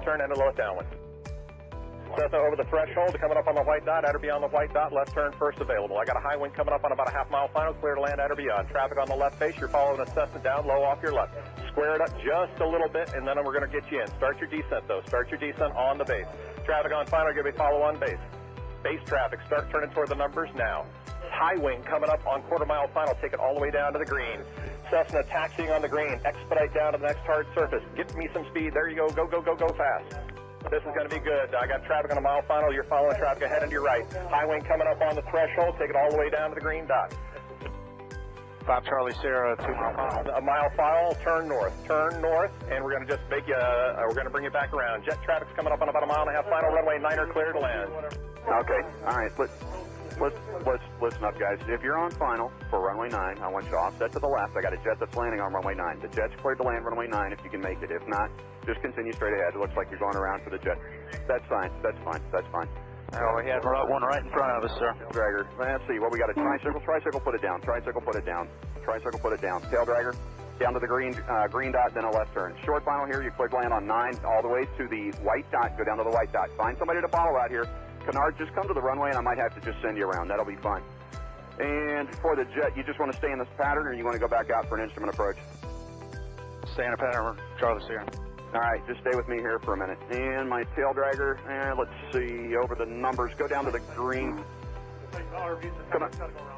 Turn into lowest downwind. Cessna over the threshold, coming up on the white dot, at or beyond the white dot, left turn first available. I got a high wind coming up on about a half-mile final, clear to land at or beyond. Traffic on the left face, you're following a Cessna down, low off your left. Square it up just a little bit, and then we're going to get you in. Start your descent, though. Start your descent on the base. Traffic on final, give me follow on base. Base traffic, start turning toward the numbers now. High wing coming up on quarter-mile final, take it all the way down to the green. Cessna taxiing on the green, expedite down to the next hard surface. Get me some speed, there you go, go, go, go, go fast. This is going to be good. I got traffic on a mile final. You're following traffic ahead and to your right. High wing coming up on the threshold. Take it all the way down to the green dot. 5 Charlie Sierra, 2 mile final. A mile final, turn north, and we're going to just make you, we're going to bring you back around. Jet traffic's coming up on about a mile and a half final. Runway 9er clear to land. Okay, all right, let's listen up, guys. If you're on final for runway 9, I want you offset to the left. I got a jet that's landing on runway 9. The jet's cleared to land runway 9 if you can make it. If not, just continue straight ahead. It looks like you're going around for the jet. That's fine, that's fine, that's fine. Oh, we had one right in front of us, sir. Dragger, let's see, what we got, a tricycle, put it down, tricycle, put it down, tail dragger, down to the green dot, then a left turn. Short final here, you cleared land on 9, all the way to the white dot, go down to the white dot. Find somebody to follow out here. Canard, just come to the runway and I might have to just send you around. That'll be fine. And for the jet, you just want to stay in this pattern or you want to go back out for an instrument approach? Stay in a pattern, Charlie Sierra. All right, just stay with me here for a minute. And my tail dragger, let's see, over the numbers, go down to the green.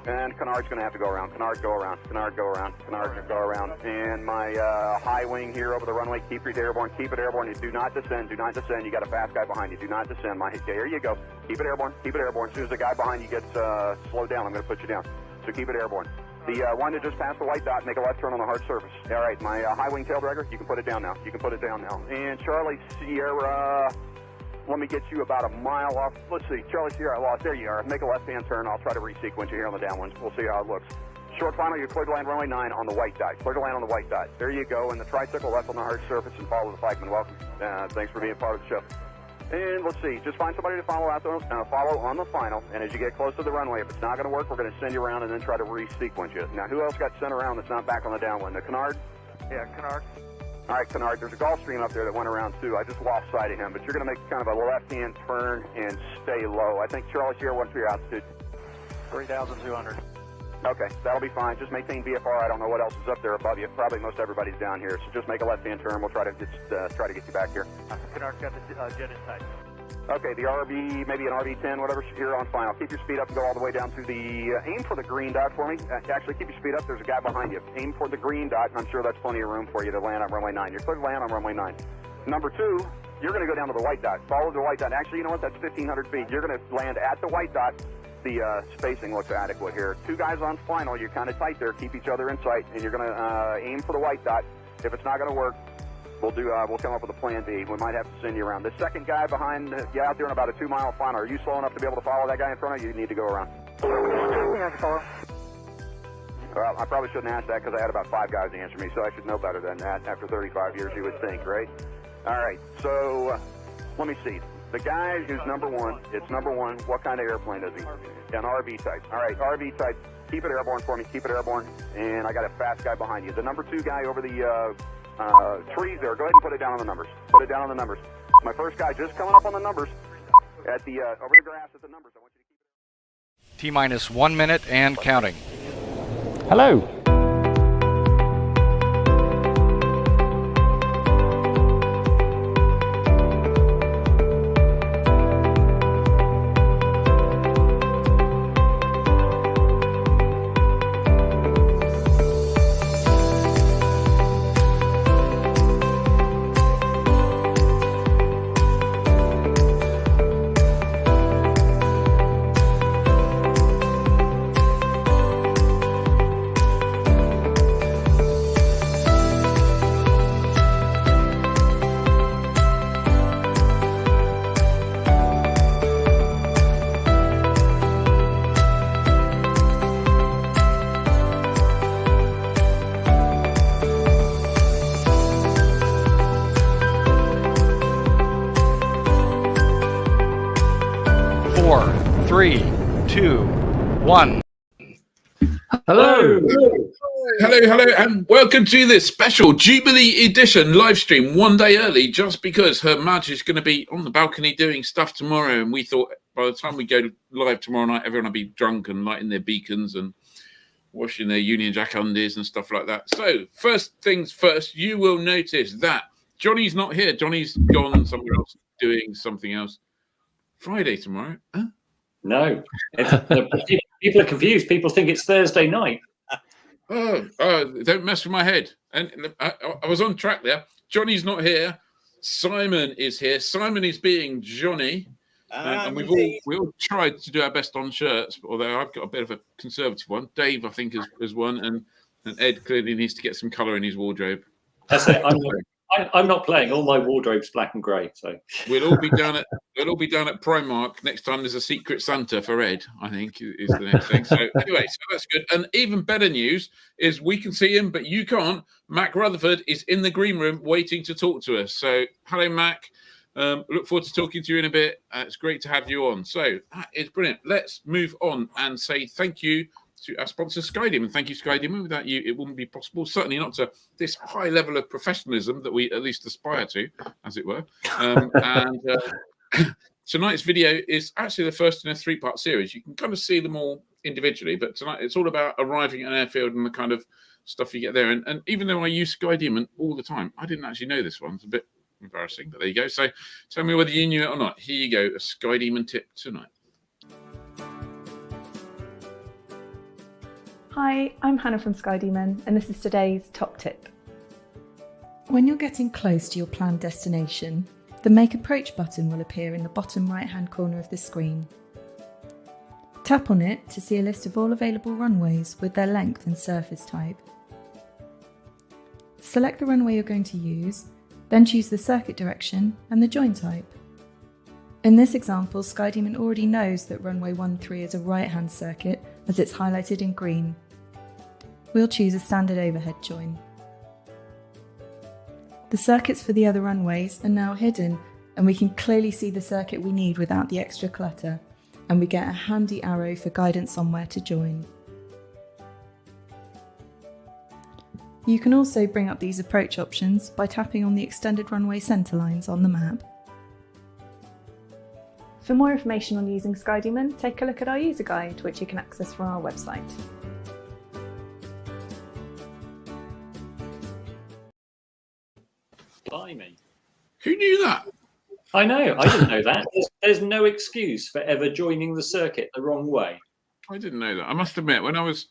And Canard's going to have to go around. Canard, go around. Canard, go around. Canard, go around. And my high wing here over the runway, keep it airborne. Keep it airborne. You do not descend. Do not descend. You got a fast guy behind you. Do not descend. There you go. Keep it airborne. Keep it airborne. As soon as the guy behind you gets slowed down, I'm going to put you down. So keep it airborne. The one that just passed the white dot, make a left turn on the hard surface. All right, my high wing tail dragger, you can put it down now. You can put it down now. And Charlie Sierra, let me get you about a mile off. Let's see, Charlie Sierra, lost. There you are. Make a left-hand turn. I'll try to resequence you here on the downwinds. We'll see how it looks. Short final, you're clear to land runway 9 on the white dot. Clear to land on the white dot. There you go. And the tricycle left on the hard surface and follow the flagman. Welcome. Thanks for being part of the show. And let's see, just find somebody to follow out follow on the final. And as you get close to the runway, if it's not going to work, we're going to send you around and then try to resequence you. Now, who else got sent around that's not back on the downwind? The Canard? Yeah, Canard. All right, Canard, there's a Gulfstream up there that went around too. I just lost sight of him, but you're going to make kind of a left-hand turn and stay low. I think Charlie Sierra, what's your altitude? 3,200. Okay, that'll be fine. Just maintain VFR. I don't know what else is up there above you. Probably most everybody's down here, so just make a left-hand turn. We'll try to get you back here. Canard's got the jet in sight. Okay, the RV, maybe an RV-10, whatever, here on final. Keep your speed up and go all the way down to the, aim for the green dot for me. Actually, keep your speed up. There's a guy behind you. Aim for the green dot, and I'm sure that's plenty of room for you to land on runway 9. You're clear to land on runway 9. Number 2, you're going to go down to the white dot. Follow the white dot. Actually, you know what? That's 1,500 feet. You're going to land at the white dot. The spacing looks adequate here. 2 guys on final. You're kind of tight there. Keep each other in sight, and you're going to aim for the white dot. If it's not going to work, we'll come up with a plan B. We might have to send you around. The second guy behind you out there in about a 2-mile final. Are you slow enough to be able to follow that guy in front of you? You need to go around. Yeah, I can follow. Well, I probably shouldn't ask that because I had about 5 guys answer me, so I should know better than that. After 35 years, you would think, right? All right, so let me see. The guy who's number 1, it's number 1. What kind of airplane is he? An RV type. All right, RV type. Keep it airborne for me. Keep it airborne. And I got a fast guy behind you. The number 2 guy over the trees there. Go ahead and put it down on the numbers. Put it down on the numbers. My first guy just coming up on the numbers at the over the grass at the numbers. I want you to keep it. T-minus 1 minute and counting. Hello. Four, three, two, one. Hello. Hello, and welcome to this special Jubilee edition live stream 1 day early, just because Her Majesty is going to be on the balcony doing stuff tomorrow, and we thought by the time we go live tomorrow night, everyone will be drunk and lighting their beacons and washing their Union Jack undies and stuff like that. So, first things first, you will notice that Johnny's not here. Johnny's gone somewhere else doing something else. Friday tomorrow? Huh? No, people are confused. People think it's Thursday night. Oh, don't mess with my head. And I was on track there. Johnny's not here. Simon is here. Simon is being Johnny. And we all tried to do our best on shirts, although I've got a bit of a conservative one. Dave, I think, has won, and Ed clearly needs to get some colour in his wardrobe. That's it. I'm not playing. All my wardrobe's black and grey. So we'll all be down at Primark next time. There's a Secret Santa for Ed, I think, is the next thing. So anyway, so that's good. And even better news is we can see him, but you can't. Mac Rutherford is in the green room waiting to talk to us. So hello, Mac. Look forward to talking to you in a bit. It's great to have you on. So that is brilliant. Let's move on and say thank you to our sponsor, SkyDemon. Thank you, SkyDemon. Without you, it wouldn't be possible. Certainly not to this high level of professionalism that we at least aspire to, as it were. Tonight's video is actually the first in a 3-part series. You can kind of see them all individually, but tonight it's all about arriving at an airfield and the kind of stuff you get there. And even though I use SkyDemon all the time, I didn't actually know this one. It's a bit embarrassing, but there you go. So tell me whether you knew it or not. Here you go, a SkyDemon tip tonight. Hi, I'm Hannah from SkyDemon, and this is today's top tip. When you're getting close to your planned destination, the Make Approach button will appear in the bottom right-hand corner of the screen. Tap on it to see a list of all available runways with their length and surface type. Select the runway you're going to use, then choose the circuit direction and the join type. In this example, SkyDemon already knows that runway 13 is a right-hand circuit as it's highlighted in green. We'll choose a standard overhead join. The circuits for the other runways are now hidden, and we can clearly see the circuit we need without the extra clutter, and we get a handy arrow for guidance on where to join. You can also bring up these approach options by tapping on the extended runway centre lines on the map. For more information on using SkyDemon, take a look at our user guide, which you can access from our website. Blimey. Who knew that? I know. I didn't know that. There's no excuse for ever joining the circuit the wrong way. I didn't know that. I must admit, when I was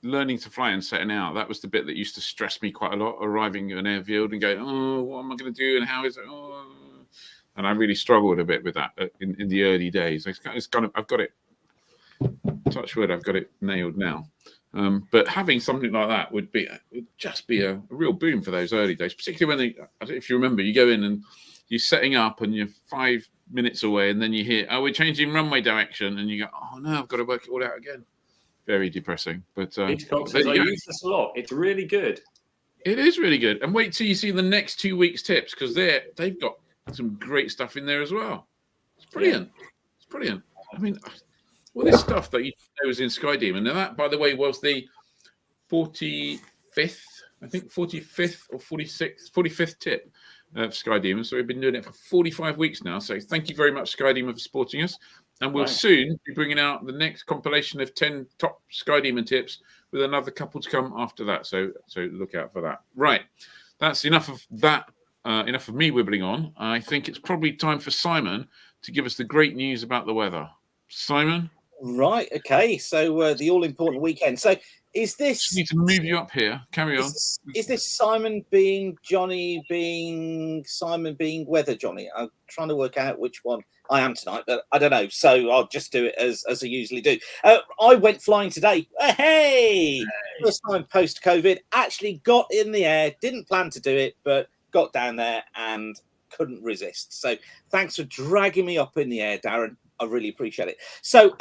learning to fly and setting out, that was the bit that used to stress me quite a lot. Arriving at an airfield and going, oh, what am I going to do, and how is it? Oh. And I really struggled a bit with that in the early days. It's kind of, I've got it. Touch wood, I've got it nailed now. But having something like that would just be a real boom for those early days, particularly when I don't know if you remember, you go in and you're setting up and you're 5 minutes away, and then you hear, oh, we're changing runway direction, and you go, oh no, I've got to work it all out again. Very depressing. But I use this a lot. It's really good. It is really good. And wait till you see the next 2 weeks' tips, because they've got some great stuff in there as well. It's brilliant. Yeah. It's brilliant. I mean, all this stuff that you know was in SkyDemon. Now that, by the way, was the 45th, I think 45th or 45th tip of SkyDemon. So we've been doing it for 45 weeks now. So thank you very much, SkyDemon, for supporting us. And we'll soon be bringing out the next compilation of 10 top SkyDemon tips with another couple to come after that. So look out for that. Right. That's enough of that. Enough of me wibbling on. I think it's probably time for Simon to give us the great news about the weather. Simon? Right, okay. So the all-important weekend. So is this... Just need to move you up here. Carry on. Is this Simon being Johnny being Simon being Weather Johnny? I'm trying to work out which one I am tonight, but I don't know. So I'll just do it as I usually do. I went flying today. Hey! First time post-COVID. Actually got in the air. Didn't plan to do it, but got down there and couldn't resist. So thanks for dragging me up in the air, Darren. I really appreciate it. So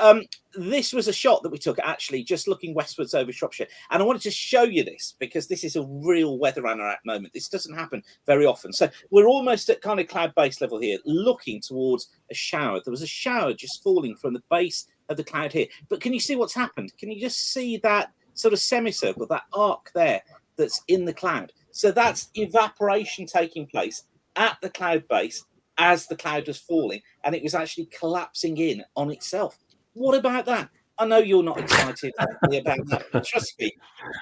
this was a shot that we took actually just looking westwards over Shropshire. And I wanted to show you this because this is a real weather anorak moment. This doesn't happen very often. So we're almost at kind of cloud base level here, looking towards a shower. There was a shower just falling from the base of the cloud here. But can you see what's happened? Can you just see that sort of semicircle, that arc there that's in the cloud. So that's evaporation taking place at the cloud base as the cloud was falling, and it was actually collapsing in on itself. What about that? I know you're not excited about that, but trust me,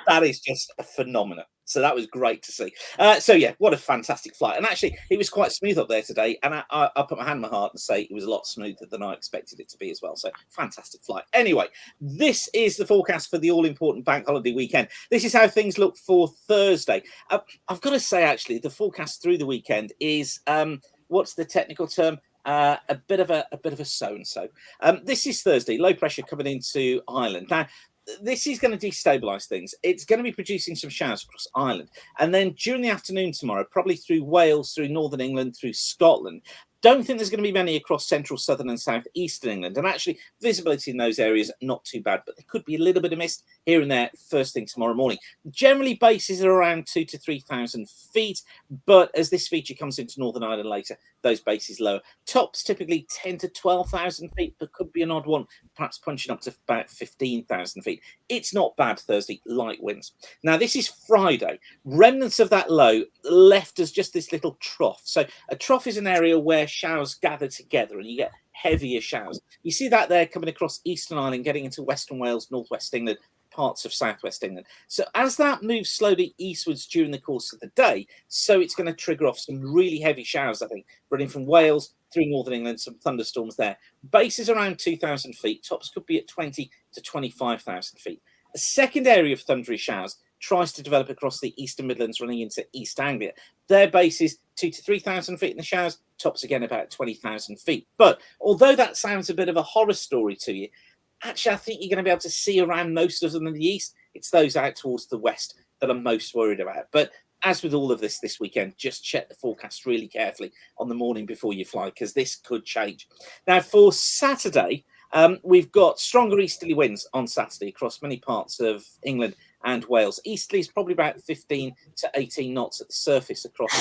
that is just a phenomenon. So that was great to see. So yeah, what a fantastic flight. And actually, it was quite smooth up there today. And I put my hand on my heart and say it was a lot smoother than I expected it to be as well. So fantastic flight. Anyway, this is the forecast for the all-important bank holiday weekend. This is how things look for Thursday. I've got to say, actually, the forecast through the weekend is, what's the technical term? A bit of a so-and-so. This is Thursday, low pressure coming into Ireland. Now, this is going to destabilise things. It's going to be producing some showers across Ireland. And then during the afternoon tomorrow, probably through Wales, through Northern England, through Scotland. Don't think there's going to be many across central, southern and south eastern England. And actually, visibility in those areas, not too bad. But there could be a little bit of mist here and there first thing tomorrow morning. Generally, bases are around 2,000 to 3,000 feet. But as this feature comes into Northern Ireland later, those bases lower. Tops typically 10,000 to 12,000 feet, but could be an odd one, perhaps punching up to about 15,000 feet. It's not bad Thursday, light winds. Now, this is Friday. Remnants of that low left as just this little trough. So a trough is an area where showers gather together and you get heavier showers. You see that there coming across Eastern Ireland, getting into Western Wales, Northwest England, parts of Southwest England. So as that moves slowly eastwards during the course of the day, so it's going to trigger off some really heavy showers, I think, running from Wales through Northern England, some thunderstorms there. Bases around 2,000 feet, tops could be at 20 to 25,000 feet. A second area of thundery showers tries to develop across the Eastern Midlands running into East Anglia. Their bases 2,000 to 3,000 feet in the showers, tops again about 20,000 feet. But although that sounds a bit of a horror story to you, actually I think you're going to be able to see around most of them in the east. It's those out towards the west that I'm most worried about. But as with all of this weekend, just check the forecast really carefully on the morning before you fly, because this could change. Now, for Saturday, we've got stronger easterly winds on Saturday across many parts of England and Wales. Easterly is probably about 15 to 18 knots at the surface across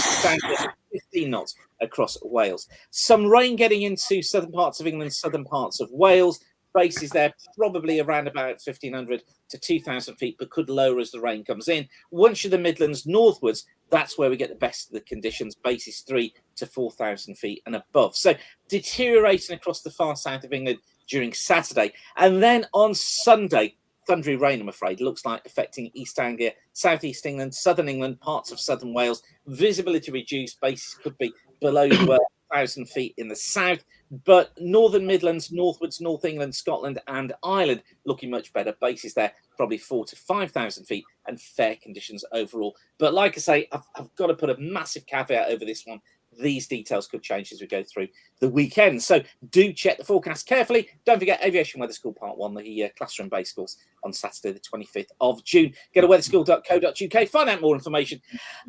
15 knots across Wales. Some rain getting into southern parts of England, southern parts of Wales. Bases there probably around about 1,500 to 2,000 feet, but could lower as the rain comes in. Once you're the Midlands northwards, that's where we get the best of the conditions, bases 3,000 to 4,000 feet and above. So deteriorating across the far south of England during Saturday. And then on Sunday, thundery rain, I'm afraid, looks like affecting East Anglia, South East England, Southern England, parts of Southern Wales. Visibility reduced, bases could be below 1,000 feet in the south, but Northern Midlands, northwards, North England, Scotland and Ireland looking much better. Bases there probably 4,000 to 5,000 feet and fair conditions overall. But like I say, I've got to put a massive caveat over this one. These details could change as we go through the weekend. So do check the forecast carefully. Don't forget Aviation Weather School Part 1, the classroom-based course on Saturday, the 25th of June. Go to weatherschool.co.uk, find out more information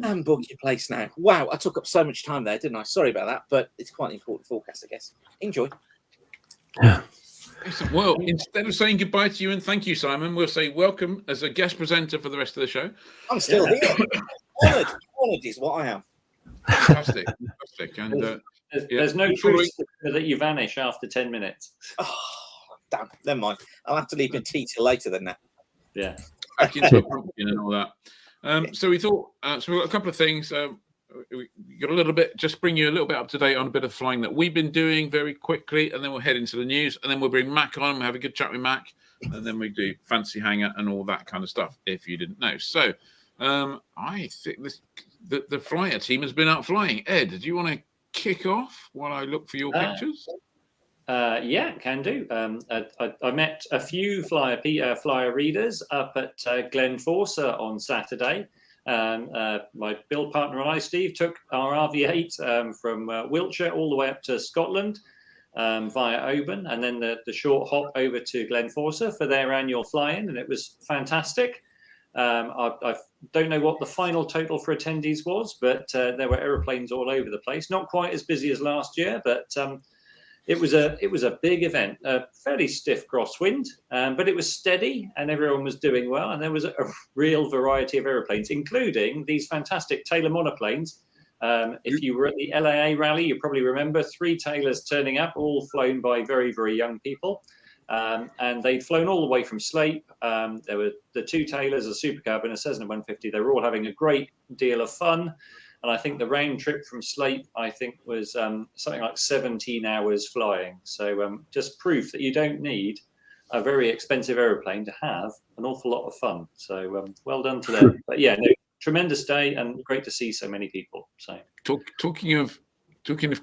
and book your place now. Wow, I took up so much time there, didn't I? Sorry about that, but it's quite an important forecast, I guess. Enjoy. Yeah. Well, instead of saying goodbye to you and thank you, Simon, we'll say welcome as a guest presenter for the rest of the show. I'm still here. Honoured is what I am. Fantastic. And there's no truth that you vanish after 10 minutes. Oh, damn. Never mind. I'll have to leave my tea till later than that. Yeah. Back into a pumpkin and all that. So we thought, so we've got a couple of things. We got a little bit, just bring you a little bit up to date on a bit of flying that we've been doing very quickly, and then we'll head into the news, and then we'll bring Mac on, we'll have a good chat with Mac, and then we do fancy hangar and all that kind of stuff, if you didn't know. So I think the flyer team has been out flying. Ed, do you want to kick off while I look for your pictures? Yeah, can do. I met a few flyer readers up at Glenforsa on Saturday. My build partner and I, Steve, took our RV8 from Wiltshire all the way up to Scotland via Oban, and then the short hop over to Glenforsa for their annual fly-in, and it was fantastic. I don't know what the final total for attendees was, but there were aeroplanes all over the place. Not quite as busy as last year, but it was a big event. Fairly stiff crosswind, but it was steady and everyone was doing well. And there was a real variety of aeroplanes, including these fantastic Taylor monoplanes. If you were at the LAA rally, you probably remember 3 Taylors turning up, all flown by very, very young people. and they'd flown all the way from Sleip. There were the two Taylors, a Super Cub and a Cessna 150. They were all having a great deal of fun. And I think the round trip from Sleip, I think, was something like 17 hours flying. So just proof that you don't need a very expensive aeroplane to have an awful lot of fun. So well done to them. But yeah, no, tremendous day and great to see so many people. So talking of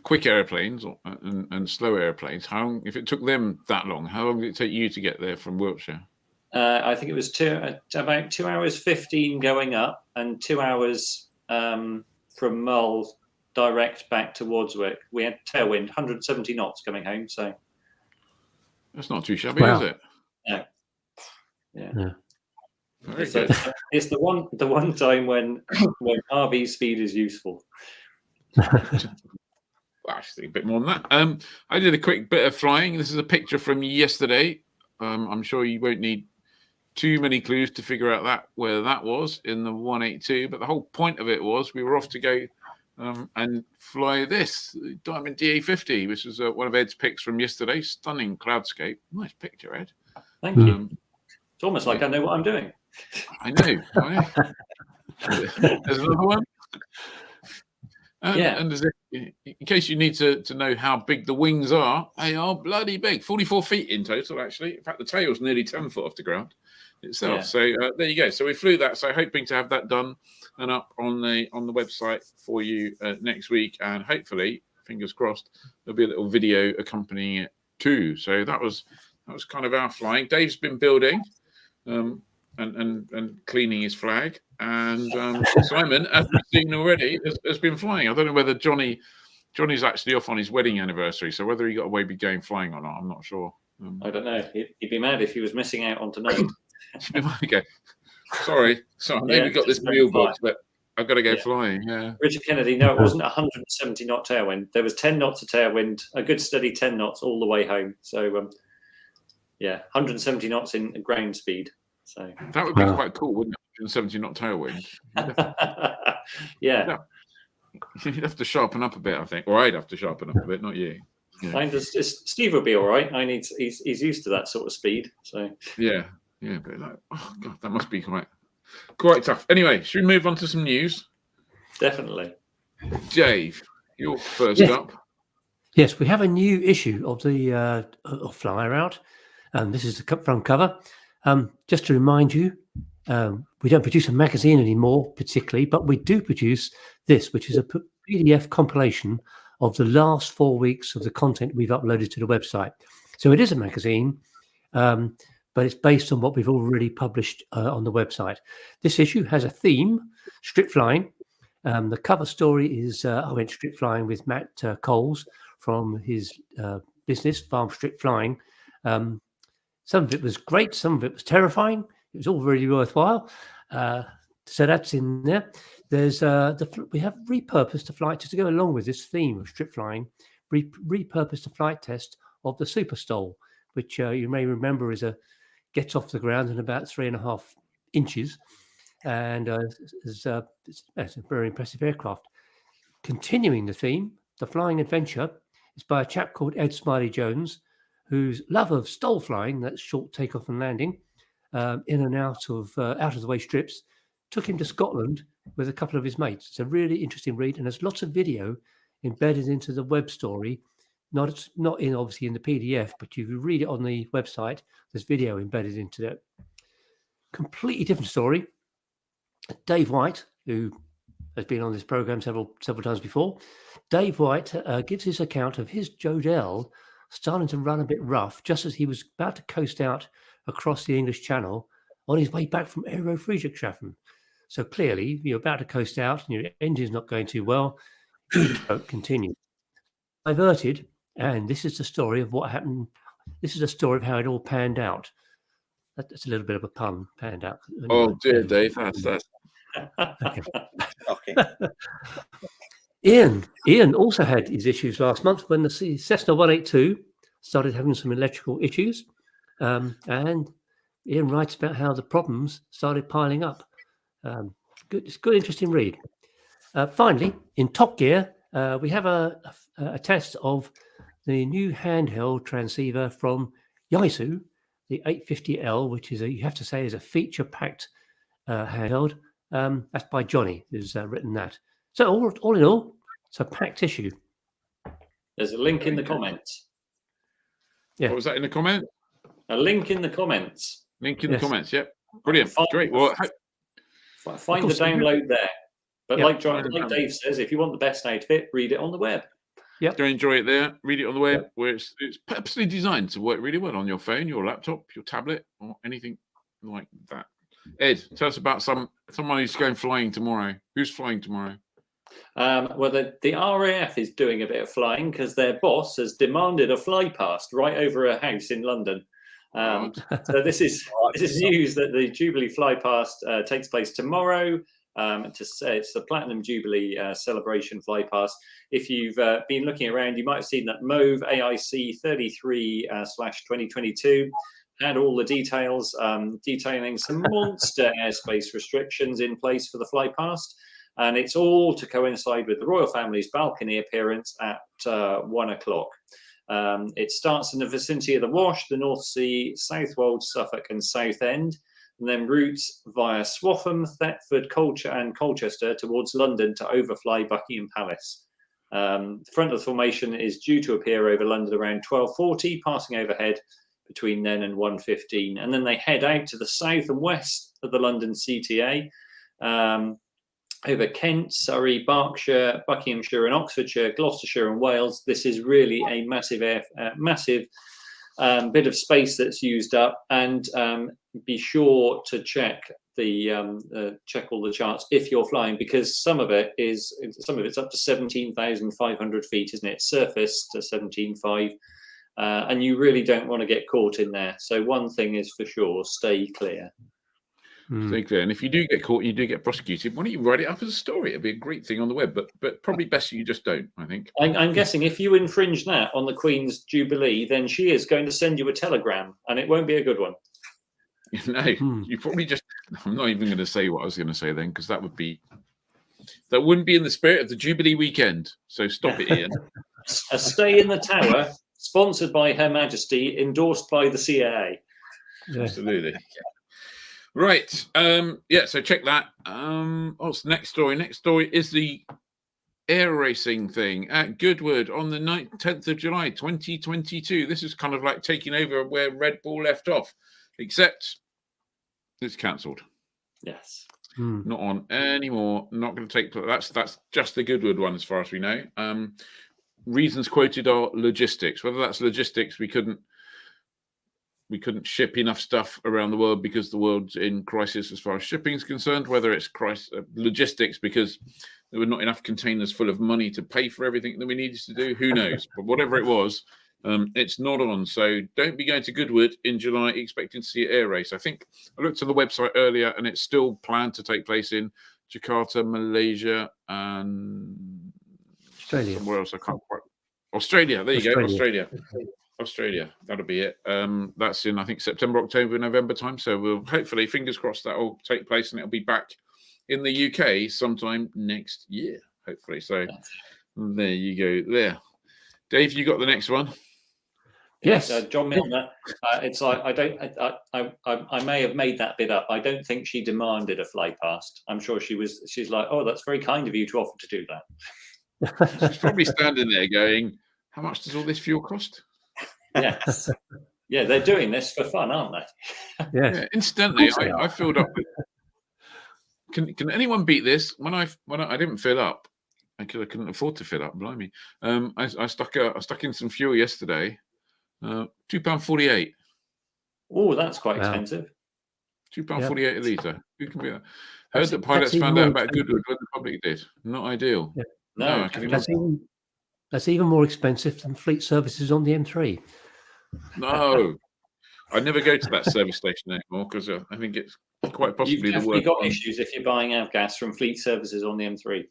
quick airplanes and slow airplanes, how long, if it took them that long, how long did it take you to get there from Wiltshire? I think it was about 2 hours 15 going up and 2 hours from Mull direct back towards Wick. We had tailwind, 170 knots coming home. So that's not too shabby, is it? No. Yeah. Very good. It's the one time when RV speed is useful. Well, actually, a bit more than that. I did a quick bit of flying. This is a picture from yesterday. I'm sure you won't need too many clues to figure out where that was in the 182. But the whole point of it was we were off to go and fly this Diamond DA50, which was one of Ed's picks from yesterday. Stunning cloudscape. Nice picture, Ed. Thank you. It's almost like I know what I'm doing. I know. There's another one. And in case you need to know how big the wings are, they are bloody big. 44 feet in total, actually. In fact, the tail's nearly 10 foot off the ground itself. Yeah. So there you go. So we flew that. So hoping to have that done and up on the website for you next week. And hopefully, fingers crossed, there'll be a little video accompanying it too. So that was kind of our flying. Dave's been building and cleaning his flag. And Simon, as we've seen already, has been flying. I don't know whether Johnny's actually off on his wedding anniversary, so whether he got away with going flying or not, I'm not sure. I don't know. He'd be mad if he was missing out on tonight. Okay. Sorry. I know we got this meal box, but I've got to go flying. Yeah. Richard Kennedy, no, it wasn't 170 knot tailwind. There was 10 knots of tailwind, a good steady 10 knots all the way home. So 170 knots in ground speed. So that would be quite cool, wouldn't it? 170 knot tailwind. Yeah. You'd have to sharpen up a bit, I think, or I'd have to sharpen up a bit, not you. Yeah. Steve will be all right. He's used to that sort of speed. So yeah, but oh god, that must be quite tough. Anyway, should we move on to some news? Definitely. Dave, you're first up. Yes, we have a new issue of the Flyer Out. This is the front cover. Just to remind you, we don't produce a magazine anymore, particularly, but we do produce this, which is a PDF compilation of the last 4 weeks of the content we've uploaded to the website. So it is a magazine, but it's based on what we've already published on the website. This issue has a theme, strip flying. The cover story is I went strip flying with Matt Coles from his business, Farm Strip Flying. Some of it was great, some of it was terrifying. It was all really worthwhile. So that's in there. There's we have repurposed the flight test to go along with this theme of strip flying. Repurposed the flight test of the Super Stol, which you may remember gets off the ground in about 3.5 inches, and it's a very impressive aircraft. Continuing the theme, the flying adventure is by a chap called Ed Smiley Jones, whose love of Stol flying, that's short takeoff and landing, in and out of the way strips, took him to Scotland with a couple of his mates. It's a really interesting read, and there's lots of video embedded into the web story. Not obviously in the PDF, but you can read it on the website. There's video embedded into it. Completely different story. Dave White, who has been on this program several times before, Dave White gives his account of his Jodel starting to run a bit rough just as he was about to coast out across the English Channel on his way back from Aero Friedrichshafen. So clearly, you're about to coast out and your engine's not going too well. You don't continue. Diverted, and this is the story of what happened. This is a story of how it all panned out. That's a little bit of a pun, panned out. Oh dear, Dave, that's Okay. Ian also had his issues last month when the Cessna 182 started having some electrical issues, and Ian writes about how the problems started piling up. It's a good, interesting read. Finally, in Top Gear, we have a test of the new handheld transceiver from Yaesu, the 850L, which is you have to say is a feature-packed handheld. That's by Johnny, who's written that. So all in all, it's a packed issue. There's a link in the comments. Yeah. What was that in the comment? A link in the comments. Link in the comments. Yep. Brilliant. Great. Well, find the download there. But Yeah. like Dave says, if you want the best out of it, read it on the web. Yep. Go enjoy it there. Read it on the web, where it's purposely designed to work really well on your phone, your laptop, your tablet, or anything like that. Ed, tell us about someone who's going flying tomorrow. Who's flying tomorrow? Well, the RAF is doing a bit of flying because their boss has demanded a fly past right over a house in London. So this is news that the Jubilee fly past takes place tomorrow. It's the Platinum Jubilee celebration fly past. If you've been looking around, you might have seen that Mauve AIC 33/2022 had all the details detailing some monster airspace restrictions in place for the fly past. And it's all to coincide with the royal family's balcony appearance at 1 o'clock. It starts in the vicinity of the Wash, the North Sea, South Wold, Suffolk and Southend, and then routes via Swaffham, Thetford, Colchester towards London to overfly Buckingham Palace. The front of the formation is due to appear over London around 12:40, passing overhead between then and 1:15. And then they head out to the south and west of the London CTA, over Kent, Surrey, Berkshire, Buckinghamshire and Oxfordshire, Gloucestershire and Wales. This is really a massive bit of space that's used up, and be sure to check all the charts if you're flying, because some of it's up to 17,500 feet, isn't it? Surface to 17,500, and you really don't want to get caught in there. So one thing is for sure: stay clear. Stay clear. And if you do get caught, you do get prosecuted. Why don't you write it up as a story? It'd be a great thing on the web, but probably best you just don't, I think. I'm guessing if you infringe that on the Queen's Jubilee, then she is going to send you a telegram, and it won't be a good one. No, you probably just... I'm not even going to say what I was going to say then, because that wouldn't be in the spirit of the Jubilee weekend. So stop it, Ian. A stay in the tower, sponsored by Her Majesty, endorsed by the CAA. Absolutely. Yeah. Right. So check that. What's next story? Next story is the air racing thing at Goodwood on the 10th of July, 2022. This is kind of like taking over where Red Bull left off, except it's cancelled. Yes. Not on anymore. Not going to take place. That's just the Goodwood one, as far as we know. Reasons quoted are logistics. Whether that's logistics, we couldn't ship enough stuff around the world because the world's in crisis as far as shipping is concerned, whether it's logistics because there were not enough containers full of money to pay for everything that we needed to do, who knows? But whatever it was, it's not on. So don't be going to Goodwood in July expecting to see an air race. I think I looked at the website earlier and it's still planned to take place in Jakarta, Malaysia, and Australia. Somewhere else I can't quite... Australia, there you go, Australia, that'll be it. That's in, I think, September, October, November time. So we'll hopefully, fingers crossed, that will take place and it'll be back in the UK sometime next year, hopefully. So there you go. There, Dave, you got the next one. Yes, John Milner. It's like I may have made that bit up. I don't think she demanded a fly past. I'm sure she's like, oh, that's very kind of you to offer to do that. She's probably standing there going, how much does all this fuel cost? Yes. Yeah, they're doing this for fun, aren't they? Yeah. Instantly, I filled up. Can anyone beat this? When I didn't fill up, I couldn't afford to fill up. Blimey, I stuck in some fuel yesterday. £2.48. Oh, that's quite expensive. £2.48 a litre. Who can be that? Heard that pilots found out about Goodwood when the public did. Not ideal. Yeah. No, that's even more expensive than fleet services on the M3. No, I never go to that service station anymore because I think it's quite possibly the worst. You've got issues if you're buying avgas from fleet services on the M3.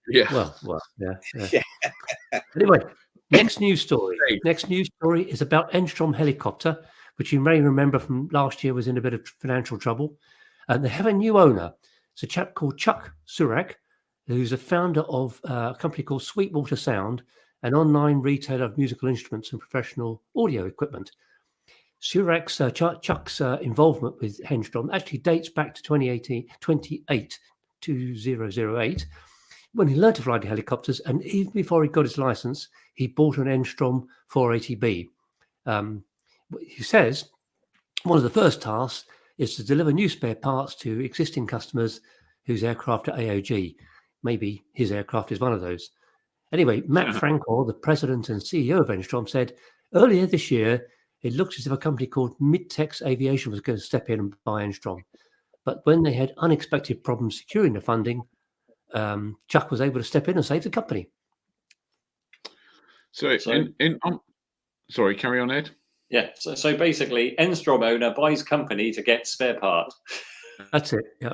Yeah. Well, yeah. Anyway, next news story. Next news story is about Enstrom helicopter, which you may remember from last year was in a bit of financial trouble. And they have a new owner. It's a chap called Chuck Surak, who's a founder of a company called Sweetwater Sound, an online retailer of musical instruments and professional audio equipment. Surak's Chuck's involvement with Henstrom actually dates back to 2008, when he learned to fly the helicopters, and even before he got his license, he bought an Henstrom 480B. He says one of the first tasks is to deliver new spare parts to existing customers whose aircraft are AOG. Maybe his aircraft is one of those. Anyway, Matt Frankel, the president and CEO of Henstrom, said earlier this year, it looked as if a company called Midtex Aviation was going to step in and buy Henstrom. But when they had unexpected problems securing the funding, Chuck was able to step in and save the company. Sorry, carry on, Ed. Yeah, so basically, Henstrom owner buys company to get spare part. That's it, yeah.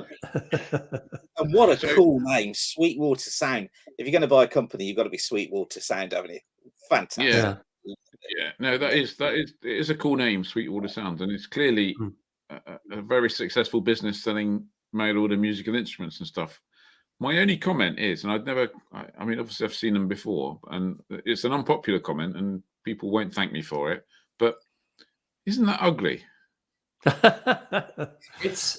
And what a cool name, Sweetwater Sound. If you're going to buy a company, you've got to be Sweetwater Sound, haven't you? Fantastic. Yeah. No, it is a cool name, Sweetwater Sound, and it's clearly a very successful business selling mail order musical instruments and stuff. My only comment is, and I mean, obviously I've seen them before, and it's an unpopular comment, and people won't thank me for it, but isn't that ugly? It's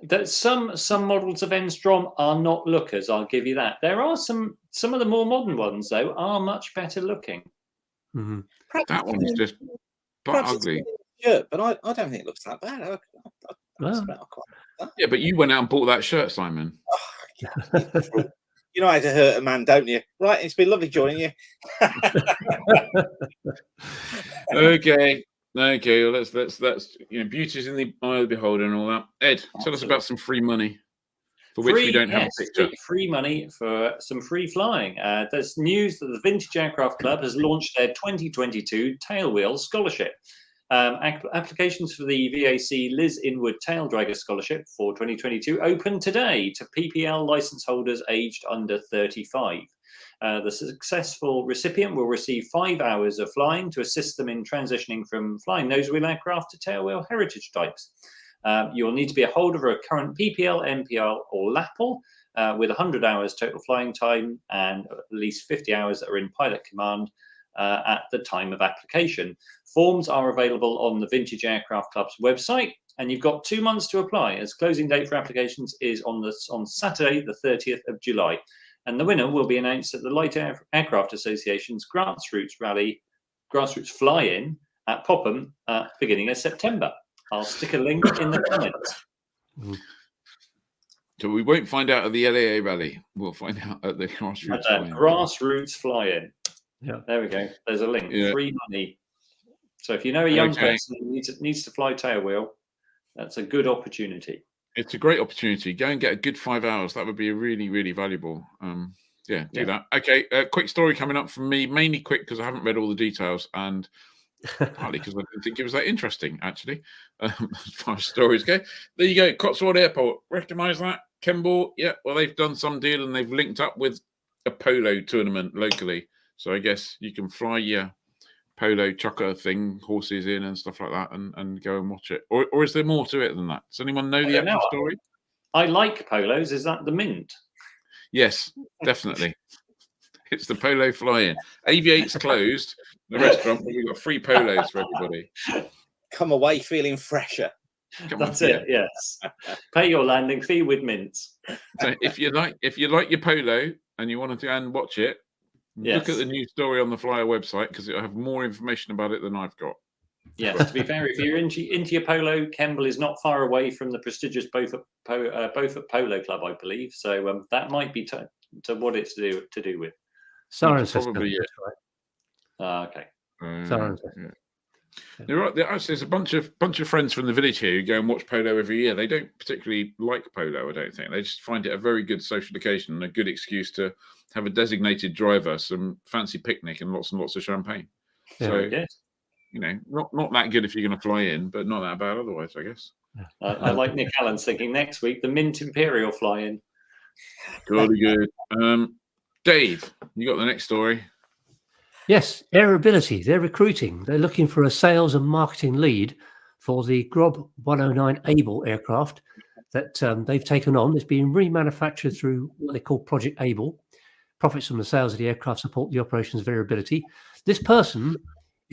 that some models of Henstrom are not lookers. I'll give you that. There are some of the more modern ones though are much better looking. Mm-hmm. That one's just ugly. Shirt, but I don't think it looks that bad. Yeah, but you went out and bought that shirt, Simon. You know how to hurt a man, don't you? Right, it's been lovely joining you. Okay. Well, let's beauty's in the eye of the beholder and all that. Ed, tell us about some free money for which we don't have a picture. Free money for some free flying. There's news that the Vintage Aircraft Club has launched their 2022 Tailwheel Scholarship. Applications for the VAC Liz Inwood Tail Dragger Scholarship for 2022 open today to PPL license holders aged under 35. The successful recipient will receive 5 hours of flying to assist them in transitioning from flying nosewheel aircraft to tailwheel heritage types. You'll need to be a holder of a current PPL, MPL, or LAPL with 100 hours total flying time and at least 50 hours that are in pilot command at the time of application. Forms are available on the Vintage Aircraft Club's website, and you've got 2 months to apply, as closing date for applications is on Saturday, the 30th of July. And the winner will be announced at the Light Aircraft Association's Grassroots Fly-In at Popham beginning of September. I'll stick a link in the comments. So we won't find out at the LAA rally. We'll find out at the Grassroots Fly-In. Grassroots Fly-In. Yeah. There we go. There's a link. Yeah. Free money. So if you know a young person who needs to fly tailwheel, that's a good opportunity. It's a great opportunity. Go and get a good 5 hours. That would be really, really valuable. Do that. Okay, quick story coming up from me. Mainly quick because I haven't read all the details, and partly because I didn't think it was that interesting, actually, as far as stories go. There you go, Cotswold Airport. Recognise that? Kemble? Yeah, well, they've done some deal, and they've linked up with a polo tournament locally. So I guess you can fly your polo chucker thing, horses in and stuff like that, and go and watch it. Or is there more to it than that? Does anyone know the actual story? I like polos. Is that the Mint? Yes, definitely. It's the polo fly-in. Aviate's closed, the restaurant, but we've got free polos for everybody. Come away feeling fresher. That's it, yes. Pay your landing fee with mints. So if you like your polo and you want to go and watch it, look at the new story on the Flyer website because it'll have more information about it than I've got. Yeah, to be fair, if you're into your polo, Kemble is not far away from the prestigious Beaufort Polo Club, I believe. So that might be to what it's to do with. Probably, yeah. Okay. There's a bunch of friends from the village here who go and watch polo every year. They don't particularly like polo, I don't think. They just find it a very good social occasion and a good excuse to have a designated driver, some fancy picnic, and lots of champagne. Yeah. So, not that good if you're going to fly in, but not that bad otherwise, I guess. I like Nick Allen's thinking next week, the Mint Imperial fly-in. Jolly good. Dave, you got the next story? Yes, Airability. They're recruiting. They're looking for a sales and marketing lead for the Grob 109 Able aircraft that they've taken on. It's being remanufactured through what they call Project Able. Profits from the sales of the aircraft support the operation's variability. This person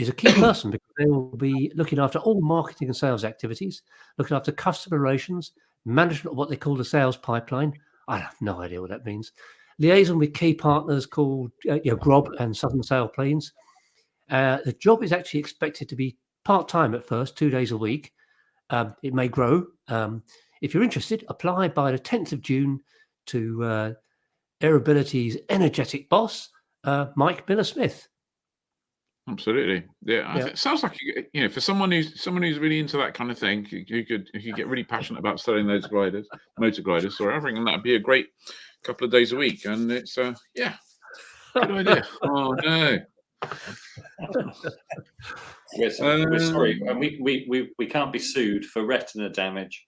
is a key person because they will be looking after all marketing and sales activities, looking after customer relations, management of what they call the sales pipeline. I have no idea what that means. Liaison with key partners called GROB and Southern Sailplanes. The job is actually expected to be part-time at first, 2 days a week. It may grow. If you're interested, apply by the 10th of June to Airability's energetic boss, Mike Miller-Smith. Absolutely, yeah. It sounds like for someone who's really into that kind of thing, who could get really passionate about selling those motor gliders. Sorry, I think that'd be a great couple of days a week, and it's good idea. Oh no. We're sorry, and we can't be sued for retina damage.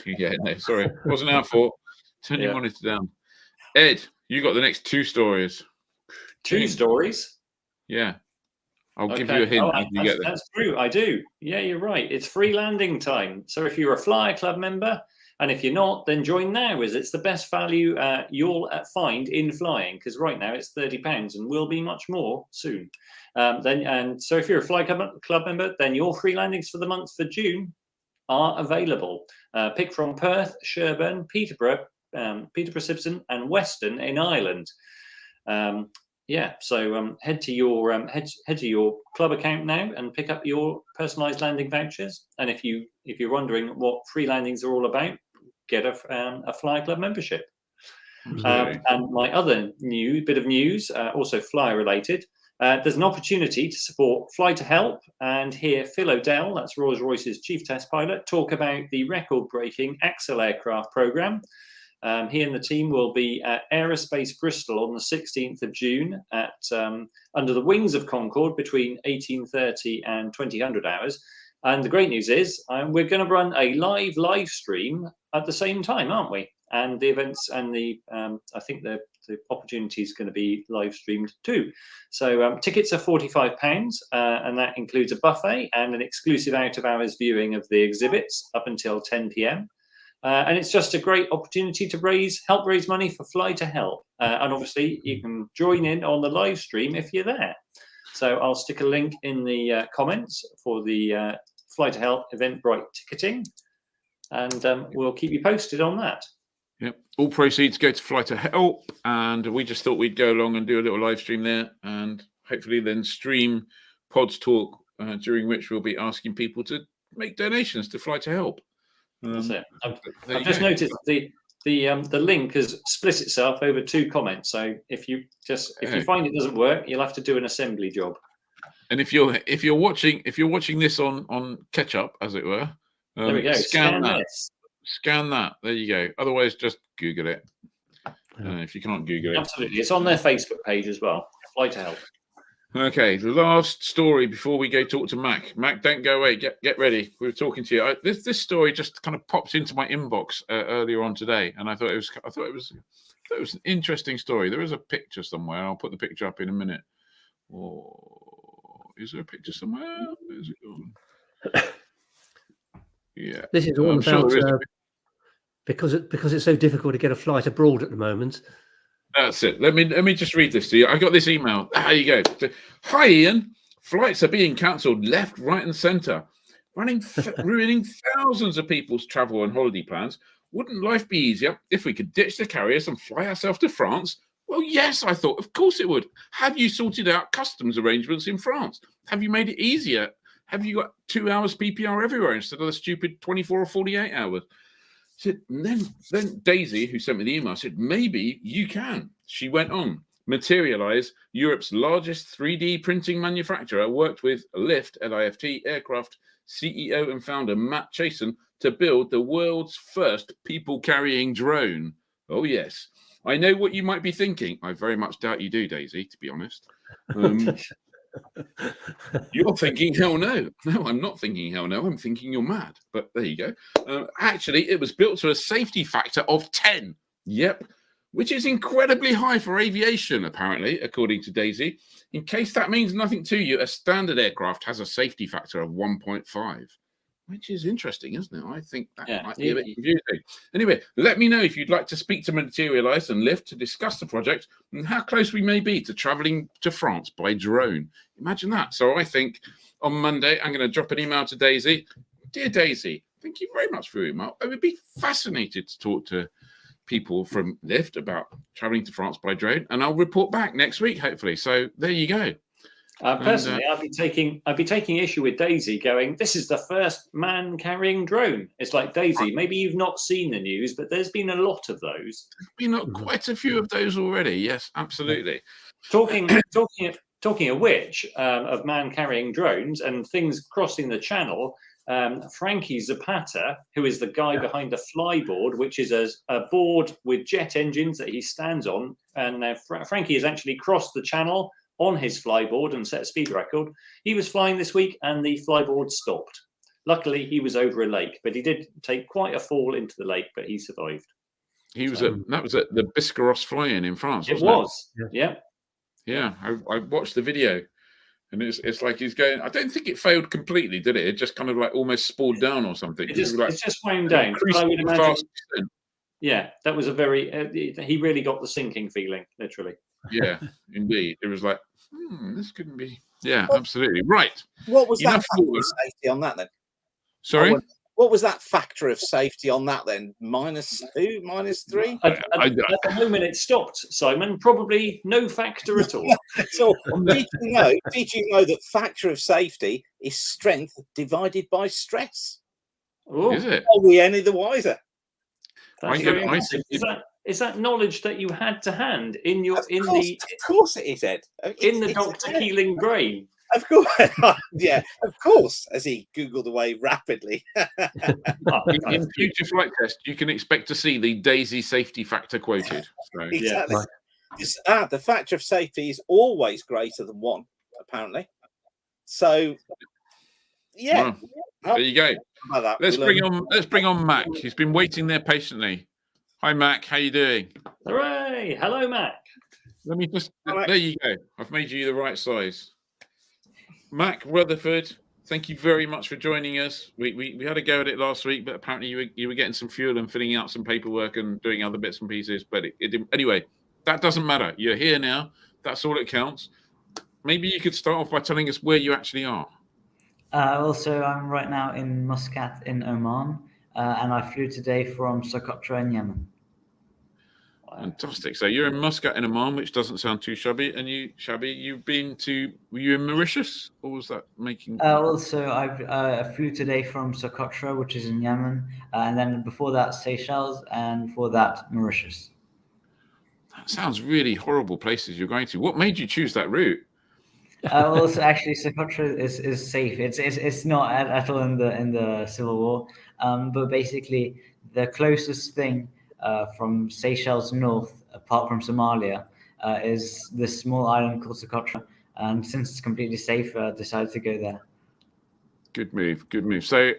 Yeah, no, sorry, it wasn't our fault. Turn your monitor down. Ed, you got the next 2 stories. 2 stories? Yeah. I'll give you a hint as you get there. That's true, I do. Yeah, you're right. It's free landing time. So if you're a Flyer Club member, and if you're not, then join now, as it's the best value you'll find in flying, because right now it's £30 and will be much more soon. So if you're a Flyer Club member, then your free landings for the month for June are available. Pick from Perth, Sherburn, Peterborough, Simpson, and Weston in Ireland. So head to your club account now and pick up your personalised landing vouchers. And if you're wondering what free landings are all about, get a Flyer Club membership. And my other bit of news, also Flyer related. There's an opportunity to support Fly to Help and hear Phil O'Dell, that's Rolls-Royce's chief test pilot, talk about the record-breaking Axel aircraft programme. He and the team will be at Aerospace Bristol on the 16th of June at under the wings of Concorde between 18:30 and 2000 hours. And the great news is we're going to run a live stream at the same time, aren't we? And the events and I think the opportunity is going to be live streamed too. So tickets are £45, and that includes a buffet and an exclusive out-of-hours viewing of the exhibits up until 10 p.m. And it's just a great opportunity to help raise money for Fly to Help. And obviously, you can join in on the live stream if you're there. So I'll stick a link in the comments for the Fly to Help Eventbrite ticketing, and we'll keep you posted on that. Yep. All proceeds go to Fly to Help, and we just thought we'd go along and do a little live stream there, and hopefully then stream Pods Talk, during which we'll be asking people to make donations to Fly to Help. That's it. I've just noticed the link has split itself over 2 comments. So if you find it doesn't work, you'll have to do an assembly job. And if you're watching this on catch up, as it were, there we go. Scan that. Scan that. There you go. Otherwise, just Google it. If you can't Google it, absolutely, it's on their Facebook page as well. Fly to Help. Okay, the last story before we go talk to Mac. Mac, don't go away. Get ready. We were talking to you. This story just kind of popped into my inbox earlier on today, and I thought it was an interesting story. There is a picture somewhere. I'll put the picture up in a minute. Is there a picture somewhere? Where's it gone? Yeah, this is all about because it's so difficult to get a flight abroad at the moment. That's it. Let me just read this to you. I got this email. There you go. Hi, Ian. Flights are being cancelled left, right, and centre, ruining thousands of people's travel and holiday plans. Wouldn't life be easier if we could ditch the carriers and fly ourselves to France? Well, yes, I thought. Of course it would. Have you sorted out customs arrangements in France? Have you made it easier? Have you got 2 hours PPR everywhere instead of the stupid 24 or 48 hours? Said, then Daisy, who sent me the email, said, maybe you can. She went on. Materialise, Europe's largest 3D printing manufacturer, worked with LIFT, L-I-F-T, aircraft CEO and founder Matt Chasen to build the world's first people-carrying drone. Oh, yes. I know what you might be thinking. I very much doubt you do, Daisy, to be honest. You're thinking, hell no. No, I'm not thinking hell no. I'm thinking you're mad. But there you go. Actually, it was built to a safety factor of 10. Yep. Which is incredibly high for aviation, apparently, according to Daisy. In case that means nothing to you, a standard aircraft has a safety factor of 1.5. which is interesting, isn't it? I think that Yeah. might be a bit confusing. Anyway, let me know if you'd like to speak to Materialise and Lift to discuss the project and how close we may be to travelling to France by drone. Imagine that. So I think on Monday, I'm going to drop an email to Daisy. Dear Daisy, thank you very much for your email. I would be fascinated to talk to people from Lift about travelling to France by drone, and I'll report back next week, hopefully. So there you go. Personally, I'd be taking issue with Daisy going, this is the first man carrying drone. It's like, Daisy, maybe you've not seen the news, but there's been a lot of those. There's been quite a few of those already. Yes, absolutely. Talking of which, of man carrying drones and things crossing the channel, Frankie Zapata, who is the guy behind the flyboard, which is a board with jet engines that he stands on, and Frankie has actually crossed the channel on his flyboard and set a speed record. He was flying this week and the flyboard stopped. Luckily, he was over a lake, but he did take quite a fall into the lake, but he survived. He was that was at the Biscarrosse fly-in in France, wasn't it? It was, yeah. Yeah, I watched the video, and it's like he's going. I don't think it failed completely, did it? It just kind of like almost spooled down or something. It's just wound down. I would imagine. Yeah, that was a very. He really got the sinking feeling, literally. Yeah, indeed. It was like, this couldn't be. Yeah, absolutely. Right. What was that factor of safety on that then? Sorry? What was that factor of safety on that then? -2, -3? At the moment it stopped, Simon. Probably no factor at all. So did you know that factor of safety is strength divided by stress? Ooh. Is it? Are we any the wiser? Is that knowledge that you had to hand in your of course it is, Ed. In the Dr. Keeling brain? Of course, yeah, of course. As he googled away rapidly. In future flight tests, you can expect to see the Daisy safety factor quoted. So. Exactly. Yeah. The factor of safety is always greater than 1, apparently. So, yeah. Well, there you go. Let's bring on Mac. He's been waiting there patiently. Hi, Mac. How you doing? Hooray! Hello, Mac. Let me just. There you go. I've made you the right size. Mac Rutherford, thank you very much for joining us. We had a go at it last week, but apparently you were getting some fuel and filling out some paperwork and doing other bits and pieces. But it didn't. Anyway, that doesn't matter. You're here now. That's all that counts. Maybe you could start off by telling us where you actually are. Also, I'm right now in Muscat in Oman, and I flew today from Socotra in Yemen. Fantastic. So you're in Muscat in Oman, which doesn't sound too shabby. And you've been to, were you in Mauritius, or was that making? Also, I flew today from Socotra, which is in Yemen, and then before that Seychelles, and before that Mauritius. That sounds really horrible places you're going to. What made you choose that route? Also, actually, Socotra is safe. It's not at all in the civil war, but basically the closest thing from Seychelles north, apart from Somalia, is this small island called Socotra. And since it's completely safe, I decided to go there. Good move. So,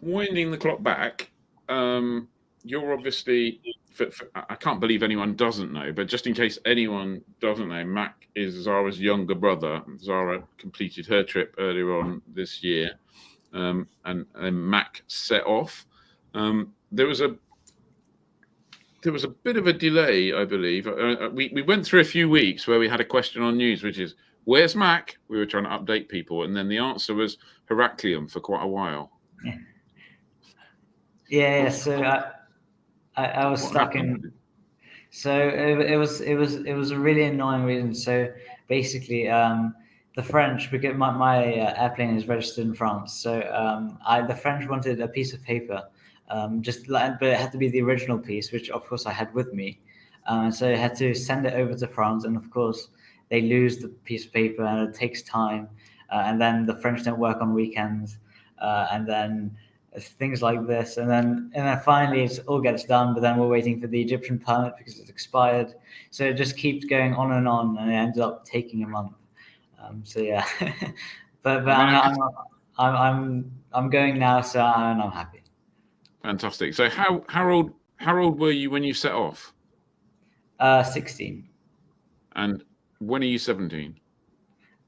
winding the clock back, you're obviously, I can't believe anyone doesn't know, but just in case anyone doesn't know, Mac is Zara's younger brother. Zara completed her trip earlier on this year, and Mac set off. There was a bit of a delay, I believe. We went through a few weeks where we had a question on news, which is, where's Mac? We were trying to update people. And then the answer was Heraklion for quite a while. Yeah. So I was stuck in. So it was a really annoying reason. So basically, the French, because my airplane is registered in France. So the French wanted a piece of paper. But it had to be the original piece, which of course I had with me. So I had to send it over to France, and of course they lose the piece of paper, and it takes time. And then the French don't work on weekends, and then things like this. And then finally it all gets done, but then we're waiting for the Egyptian permit because it's expired. So it just keeps going on, and it ends up taking a month. So yeah, but I'm going now, so I'm happy. Fantastic. So how old were you when you set off? 16. And when are you 17?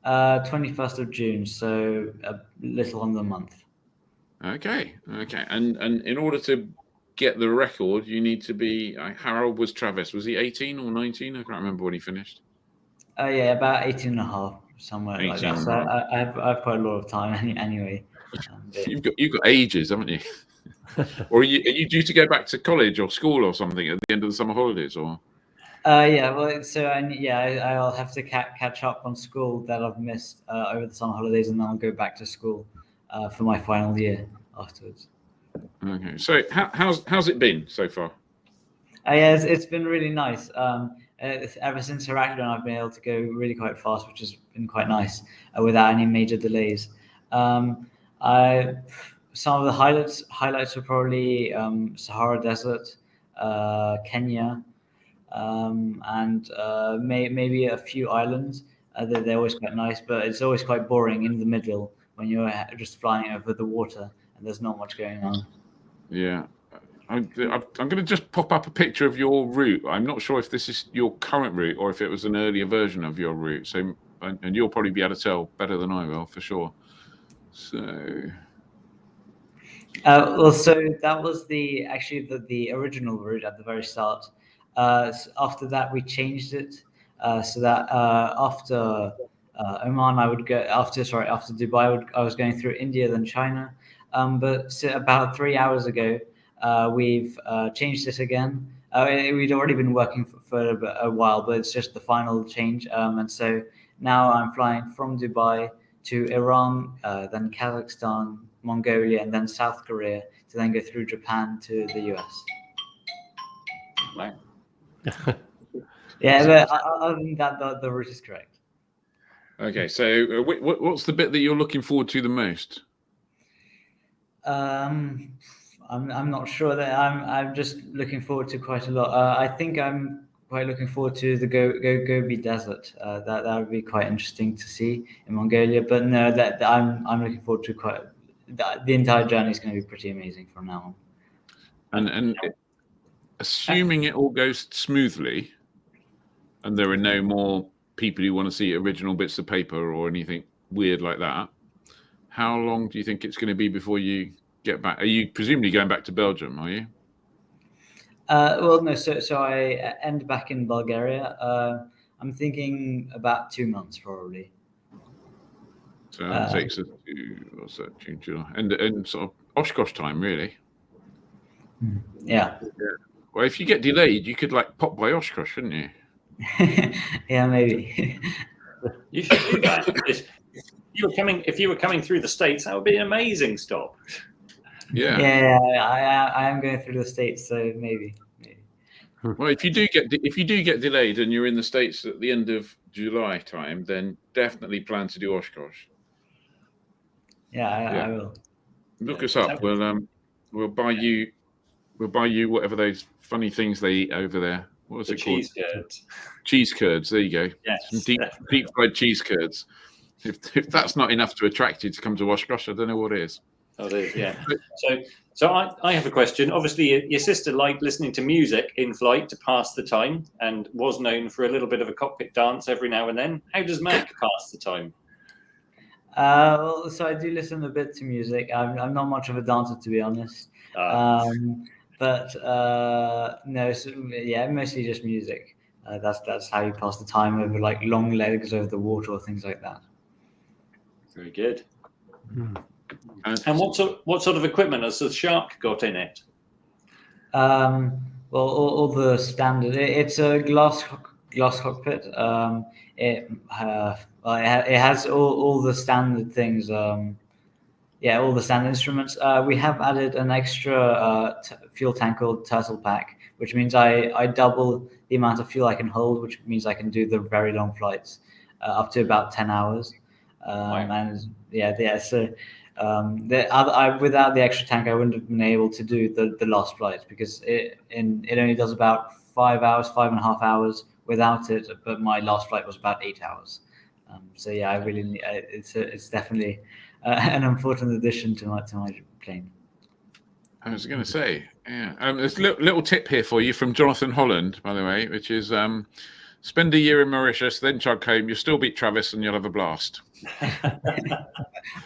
21st of June, so a little under a month. Okay. And in order to get the record, you need to be. How old was Travis? Was he 18 or 19? I can't remember when he finished. Yeah, about 18 and a half, somewhere like 18 that. So I have quite a lot of time anyway. You've got ages, haven't you? Or are you due to go back to college or school or something at the end of the summer holidays? Or yeah, well, so I'll have to catch up on school that I've missed over the summer holidays, and then I'll go back to school for my final year afterwards. Okay, so how's it been so far? Yeah, it's been really nice. Ever since Heraclidon, I've been able to go really quite fast, which has been quite nice without any major delays. Some of the highlights are probably Sahara Desert, Kenya, and maybe a few islands. They're always quite nice, but it's always quite boring in the middle when you're just flying over the water and there's not much going on. Yeah. I'm going to just pop up a picture of your route. I'm not sure if this is your current route or if it was an earlier version of your route. So, and you'll probably be able to tell better than I will, for sure. So, so that was the original route at the very start. After that, we changed it so that after Oman, I would go after Dubai. I was going through India, then China. But so about 3 hours ago, we've changed it again. We'd already been working for a while, but it's just the final change. And so now I'm flying from Dubai to Iran, then Kazakhstan, Mongolia, and then South Korea to then go through Japan to the US. Wow. Yeah, but other than that, the route is correct. Okay, so what's the bit that you're looking forward to the most? I'm not sure that I'm just looking forward to quite a lot. I think I'm quite looking forward to the Gobi Desert. That would be quite interesting to see in Mongolia. But no, that I'm looking forward to quite. The entire journey is going to be pretty amazing from now on. And assuming it all goes smoothly, and there are no more people who want to see original bits of paper or anything weird like that, how long do you think it's going to be before you get back? Are you presumably going back to Belgium, are you? Well, no. So I end back in Bulgaria. I'm thinking about 2 months probably. So that takes us to what's that, June, July, and sort of Oshkosh time, really. Yeah. Well, if you get delayed, you could like pop by Oshkosh, shouldn't you? Yeah, maybe. You should do that. If you were coming through the States, that would be an amazing stop. Yeah. Yeah, I am going through the States, so maybe. Well, if you do get delayed and you're in the States at the end of July time, then definitely plan to do Oshkosh. Yeah, I will. Look us up. We'll buy you whatever those funny things they eat over there. What was it called? Cheese curds. Cheese curds. There you go. Yes. Some deep fried cheese curds. If that's not enough to attract you to come to Oshkosh, I don't know what is. Oh, it is, yeah. So I have a question. Obviously, your sister liked listening to music in flight to pass the time and was known for a little bit of a cockpit dance every now and then. How does Mac pass the time? Well, so I do listen a bit to music. I'm not much of a dancer, to be honest. But no, mostly just music. That's how you pass the time over like long legs over the water or things like that. Very good. And what sort of equipment has the Shark got in it? Well, all the standard. It's a glass cockpit. It has all the standard things. All the standard instruments. We have added an extra fuel tank called Turtle Pack, which means I double the amount of fuel I can hold, which means I can do the very long flights, up to about 10 hours. And so without the extra tank, I wouldn't have been able to do the last flights because it only does about 5.5 hours without it. But my last flight was about 8 hours. I really it's definitely an important addition to my plane. I was going to say, yeah. There's a little tip here for you from Jonathan Holland, by the way, which is spend a year in Mauritius, then chug home. You'll still beat Travis, and you'll have a blast.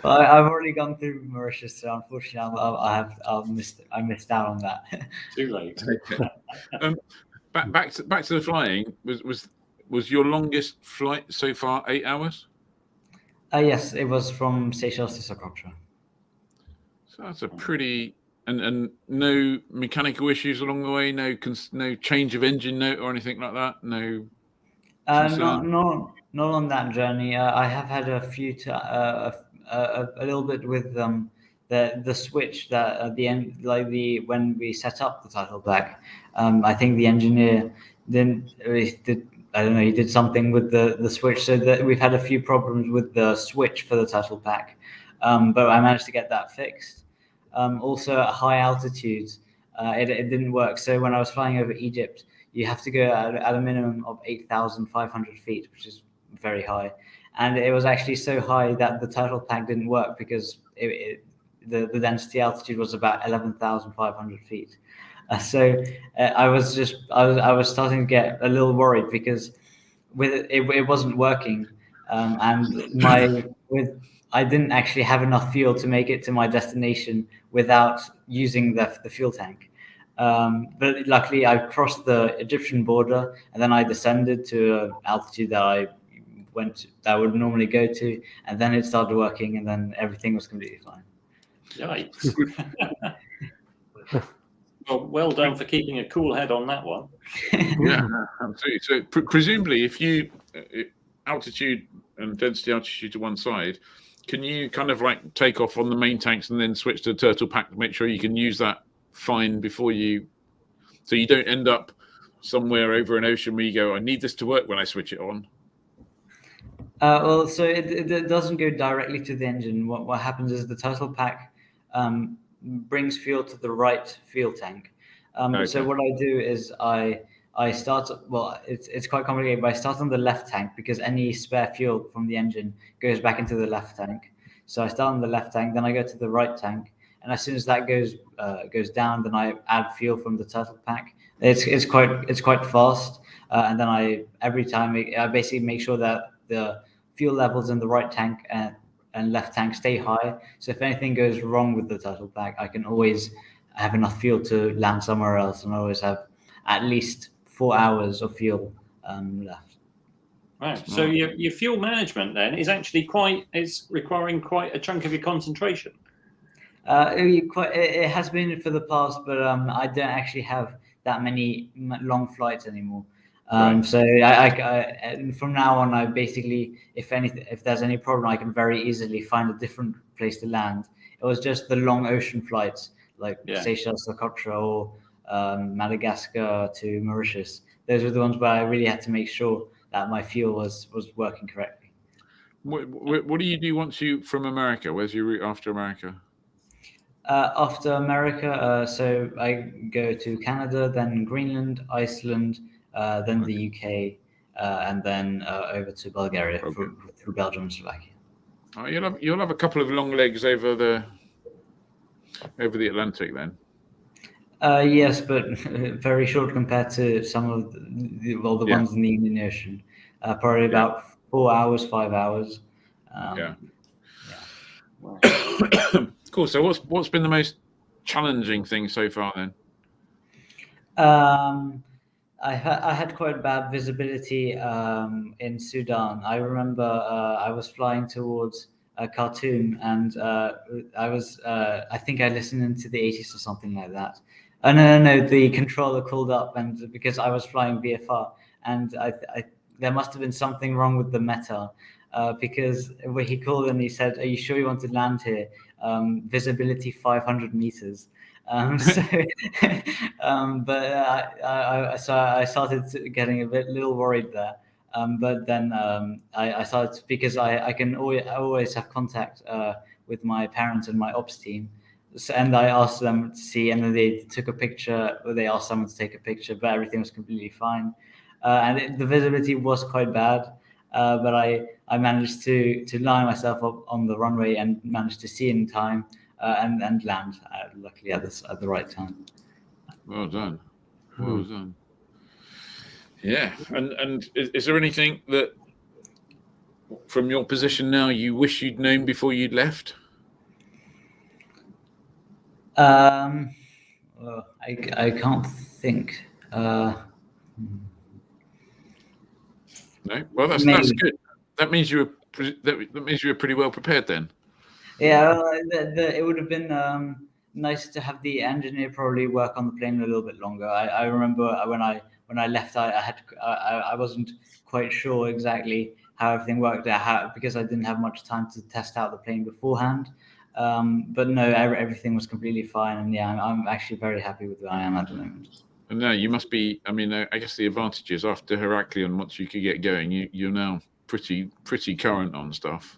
Well, I've already gone through Mauritius, so unfortunately, I missed out on that. Too late. Okay. Back to the flying. Was your longest flight so far 8 hours? Yes, it was from Seychelles to Socotra. So that's a pretty and no mechanical issues along the way. No change of engine note or anything like that. No. Not on that journey. I have had a few a little bit with the switch that at the end, when we set up the title pack. I think the engineer did. I don't know. He did something with the switch, so that we've had a few problems with the switch for the title pack, but I managed to get that fixed. Also at high altitudes, it didn't work. So when I was flying over Egypt, you have to go at a minimum of 8,500 feet, which is very high. And it was actually so high that the title pack didn't work because the density altitude was about 11,500 feet. I was starting to get a little worried because it wasn't working, and I didn't actually have enough fuel to make it to my destination without using the fuel tank. But luckily, I crossed the Egyptian border, and then I descended to an altitude that I would normally go to, and then it started working, and then everything was completely fine. Yikes! Well done for keeping a cool head on that one. Yeah, absolutely. So presumably, if you altitude and density altitude to one side, can you kind of like take off on the main tanks and then switch to turtle pack to make sure you can use that fine before so you don't end up somewhere over an ocean where you go, I need this to work when I switch it on? Well, so it doesn't go directly to the engine. What happens is the turtle pack brings fuel to the right fuel tank. Okay. So what I do is I start. Well, it's quite complicated, but I start on the left tank because any spare fuel from the engine goes back into the left tank. So I start on the left tank, then I go to the right tank, and as soon as that goes down, then I add fuel from the turtle pack. It's quite fast, and then every time I basically make sure that the fuel levels in the right tank and left tank stay high. So if anything goes wrong with the turtle pack, I can always have enough fuel to land somewhere else, and I always have at least 4 hours of fuel left. Right. So your fuel management then is actually it's requiring quite a chunk of your concentration. It has been for the past, but I don't actually have that many long flights anymore. Right. So I from now on, I basically, if there's any problem, I can very easily find a different place to land. It was just the long ocean flights, like Seychelles, Socotra, or Madagascar to Mauritius. Those were the ones where I really had to make sure that my fuel was working correctly. What do you do once you from America? Where's your route after America? After America, so I go to Canada, then Greenland, Iceland, then the UK, and then over to Bulgaria through Belgium and Slovakia. Oh, you'll have a couple of long legs over the Atlantic then. Yes, but very short compared to some of the ones in the Indian Ocean. Probably about 4 hours, 5 hours. Cool. So what's been the most challenging thing so far then? I had quite bad visibility in Sudan. I remember I was flying towards Khartoum, and I think I listened into the 80s or something like that. No, the controller called up, and because I was flying VFR, and there must have been something wrong with the META, because when he called and he said, "Are you sure you want to land here? Visibility 500 meters." So I started getting a little worried there. But then I started, because I can always have contact with my parents and my ops team. So, and I asked them to see, and then they took a picture, or they asked someone to take a picture, but everything was completely fine. The visibility was quite bad, but I managed to line myself up on the runway and managed to see in time and land, luckily at the right time. Well done. Well done. Yeah, and is there anything that, from your position now, you wish you'd known before you'd left? Well, I can't think. No. Well, that's Maybe. good. That means you were pretty well prepared then. Yeah, well, it would have been nice to have the engineer probably work on the plane a little bit longer. I remember when I left, I wasn't quite sure exactly how everything worked out because I didn't have much time to test out the plane beforehand. But no, everything was completely fine, and yeah, I'm actually very happy with where I am at the moment. And now you must be. I mean, I guess the advantage is after Heraklion, once you could get going, you're now pretty current on stuff.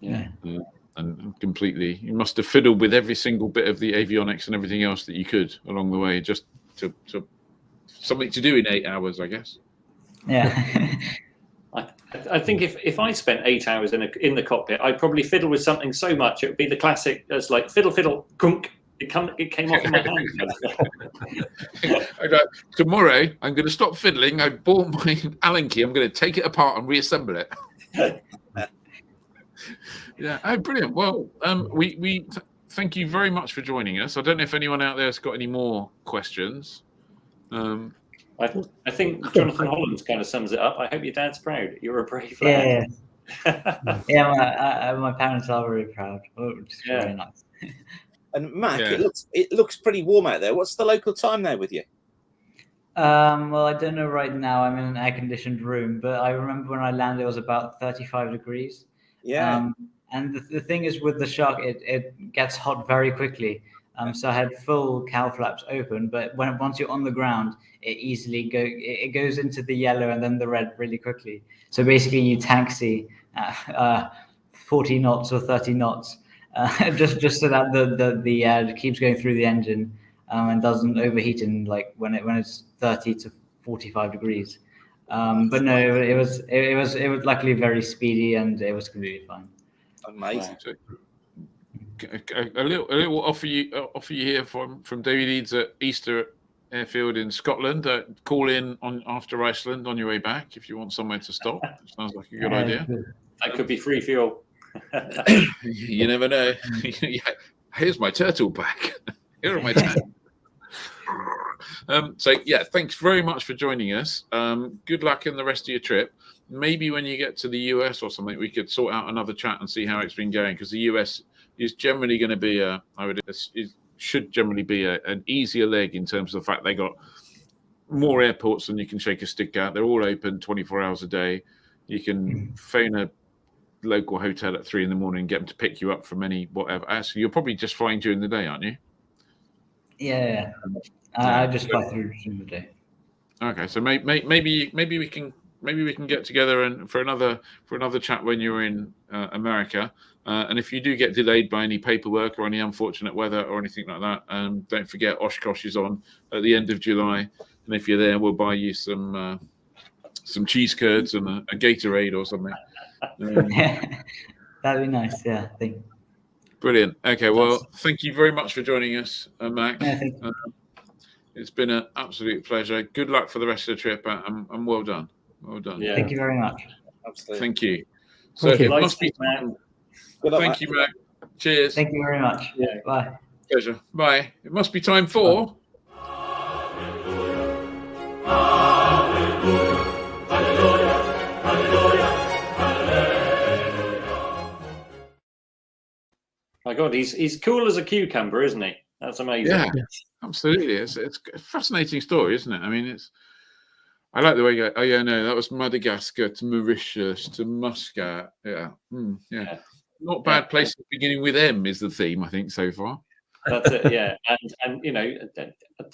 Yeah. And completely, you must have fiddled with every single bit of the avionics and everything else that you could along the way, just to something to do in 8 hours, I guess. Yeah. I think if I spent 8 hours in the cockpit, I'd probably fiddle with something so much it would be the classic. It's like fiddle, fiddle, gunk. It came off in my hand. Tomorrow, I'm going to stop fiddling. I bought my Allen key. I'm going to take it apart and reassemble it. Yeah, oh, brilliant. Well, we thank you very much for joining us. I don't know if anyone out there has got any more questions. I think Jonathan Holland kind of sums it up. I hope your dad's proud. You're a brave lad. Yeah, my parents are very proud, which is very nice. And Mac, it looks pretty warm out there. What's the local time there with you? Well, I don't know right now. I'm in an air-conditioned room, but I remember when I landed, it was about 35 degrees. Yeah. And the thing is with the Shark, it gets hot very quickly. So I had full cowl flaps open, but once you're on the ground, it goes into the yellow and then the red really quickly. So basically, you taxi 40 knots or 30 knots, just so that the air keeps going through the engine and doesn't overheat in like when it's 30 to 45 degrees. But no, it was luckily very speedy and it was completely fine. Amazing. A little offer you here from David Eads at Easter Airfield in Scotland. Call in after Iceland on your way back if you want somewhere to stop. Sounds like a good idea. That could be free fuel. You never know. Here's my turtle pack. Here are my tanks. So yeah, thanks very much for joining us. Good luck in the rest of your trip. Maybe when you get to the US or something, we could sort out another chat and see how it's been going, because the US is generally going to be should generally be an easier leg in terms of the fact they got more airports than you can shake a stick at. They're all open 24 hours a day. You can phone a local hotel at 3 a.m. and get them to pick you up from any whatever. Actually, you're probably just flying during the day, aren't you? Yeah. I just fly through during the day. Okay, so maybe we can get together and for another chat when you're in America. And if you do get delayed by any paperwork or any unfortunate weather or anything like that, don't forget Oshkosh is on at the end of July. And if you're there, we'll buy you some cheese curds and a Gatorade or something. That'd be nice. Yeah, I think. Brilliant. Okay, well, thank you very much for joining us, Mac. Yeah, it's been an absolute pleasure. Good luck for the rest of the trip, and well done. Well done. Yeah. Thank you very much. Absolutely. Thank you. So it must be. Thank you, Mac. Cheers. Thank you very much. Yeah. Bye. Pleasure. Bye. It must be time for. My God, he's cool as a cucumber, isn't he? That's amazing. Yeah, absolutely. It's a fascinating story, isn't it? I mean, I like the way you go, oh yeah, no, that was Madagascar to Mauritius to Muscat. Yeah. Yeah. Not bad places beginning with M is the theme, I think, so far. That's it, yeah. And you know,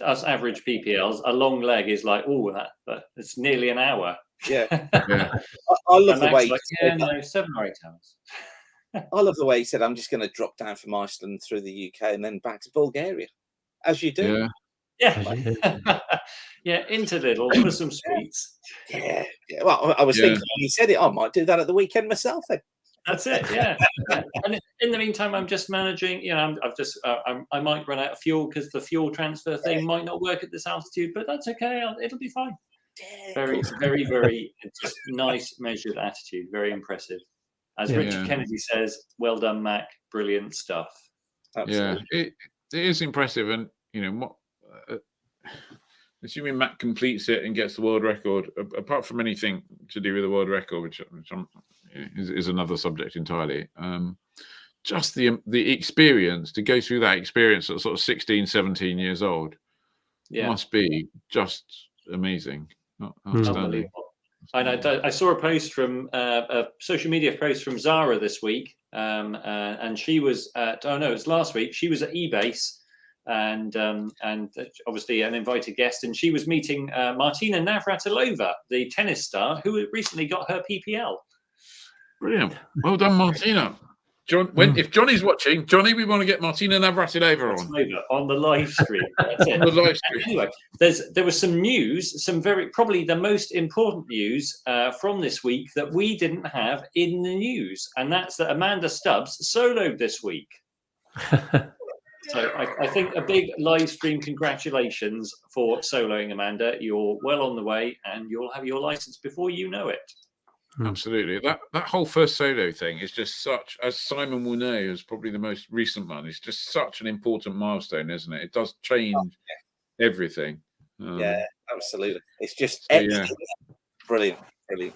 us average PPLs, a long leg is like, that it's nearly an hour. Yeah. Yeah. I love the way. Like, 7 or 8 hours. I love the way he said, I'm just going to drop down from Iceland through the UK and then back to Bulgaria, as you do. Yeah. Yeah, into Lidl for some sweets. Yeah. Well, I was thinking when he said it, I might do that at the weekend myself then. That's it, yeah. And in the meantime, I'm just managing. You know, I might run out of fuel because the fuel transfer thing might not work at this altitude, but that's okay. It'll be fine. Very, very, very just nice, measured attitude. Very impressive. As Richard Kennedy says, "Well done, Mac. Brilliant stuff." Absolutely. Yeah, it is impressive, and assuming Mac completes it and gets the world record, apart from anything to do with the world record, which is another subject entirely. Just the experience, to go through that experience at sort of 16, 17 years old must be just amazing. Outstanding. And I saw a post from a social media post from Zara this week, and she was at, it was last week. She was at eBase, and obviously an invited guest, and she was meeting Martina Navratilova, the tennis star who recently got her PPL. Brilliant. Well done, Martina. John, if Johnny's watching, Johnny, we want to get Martina Navratilova on the live stream. That's it. On the live stream. Anyway, there was some news, probably the most important news from this week that we didn't have in the news, and that's that Amanda Stubbs soloed this week. So I think a big live stream congratulations for soloing, Amanda. You're well on the way, and you'll have your license before you know it. Absolutely. That whole first solo thing is just such, as Simon will know, is probably the most recent one. It's just such an important milestone, isn't it? It does change everything. Yeah, absolutely. It's just so, brilliant.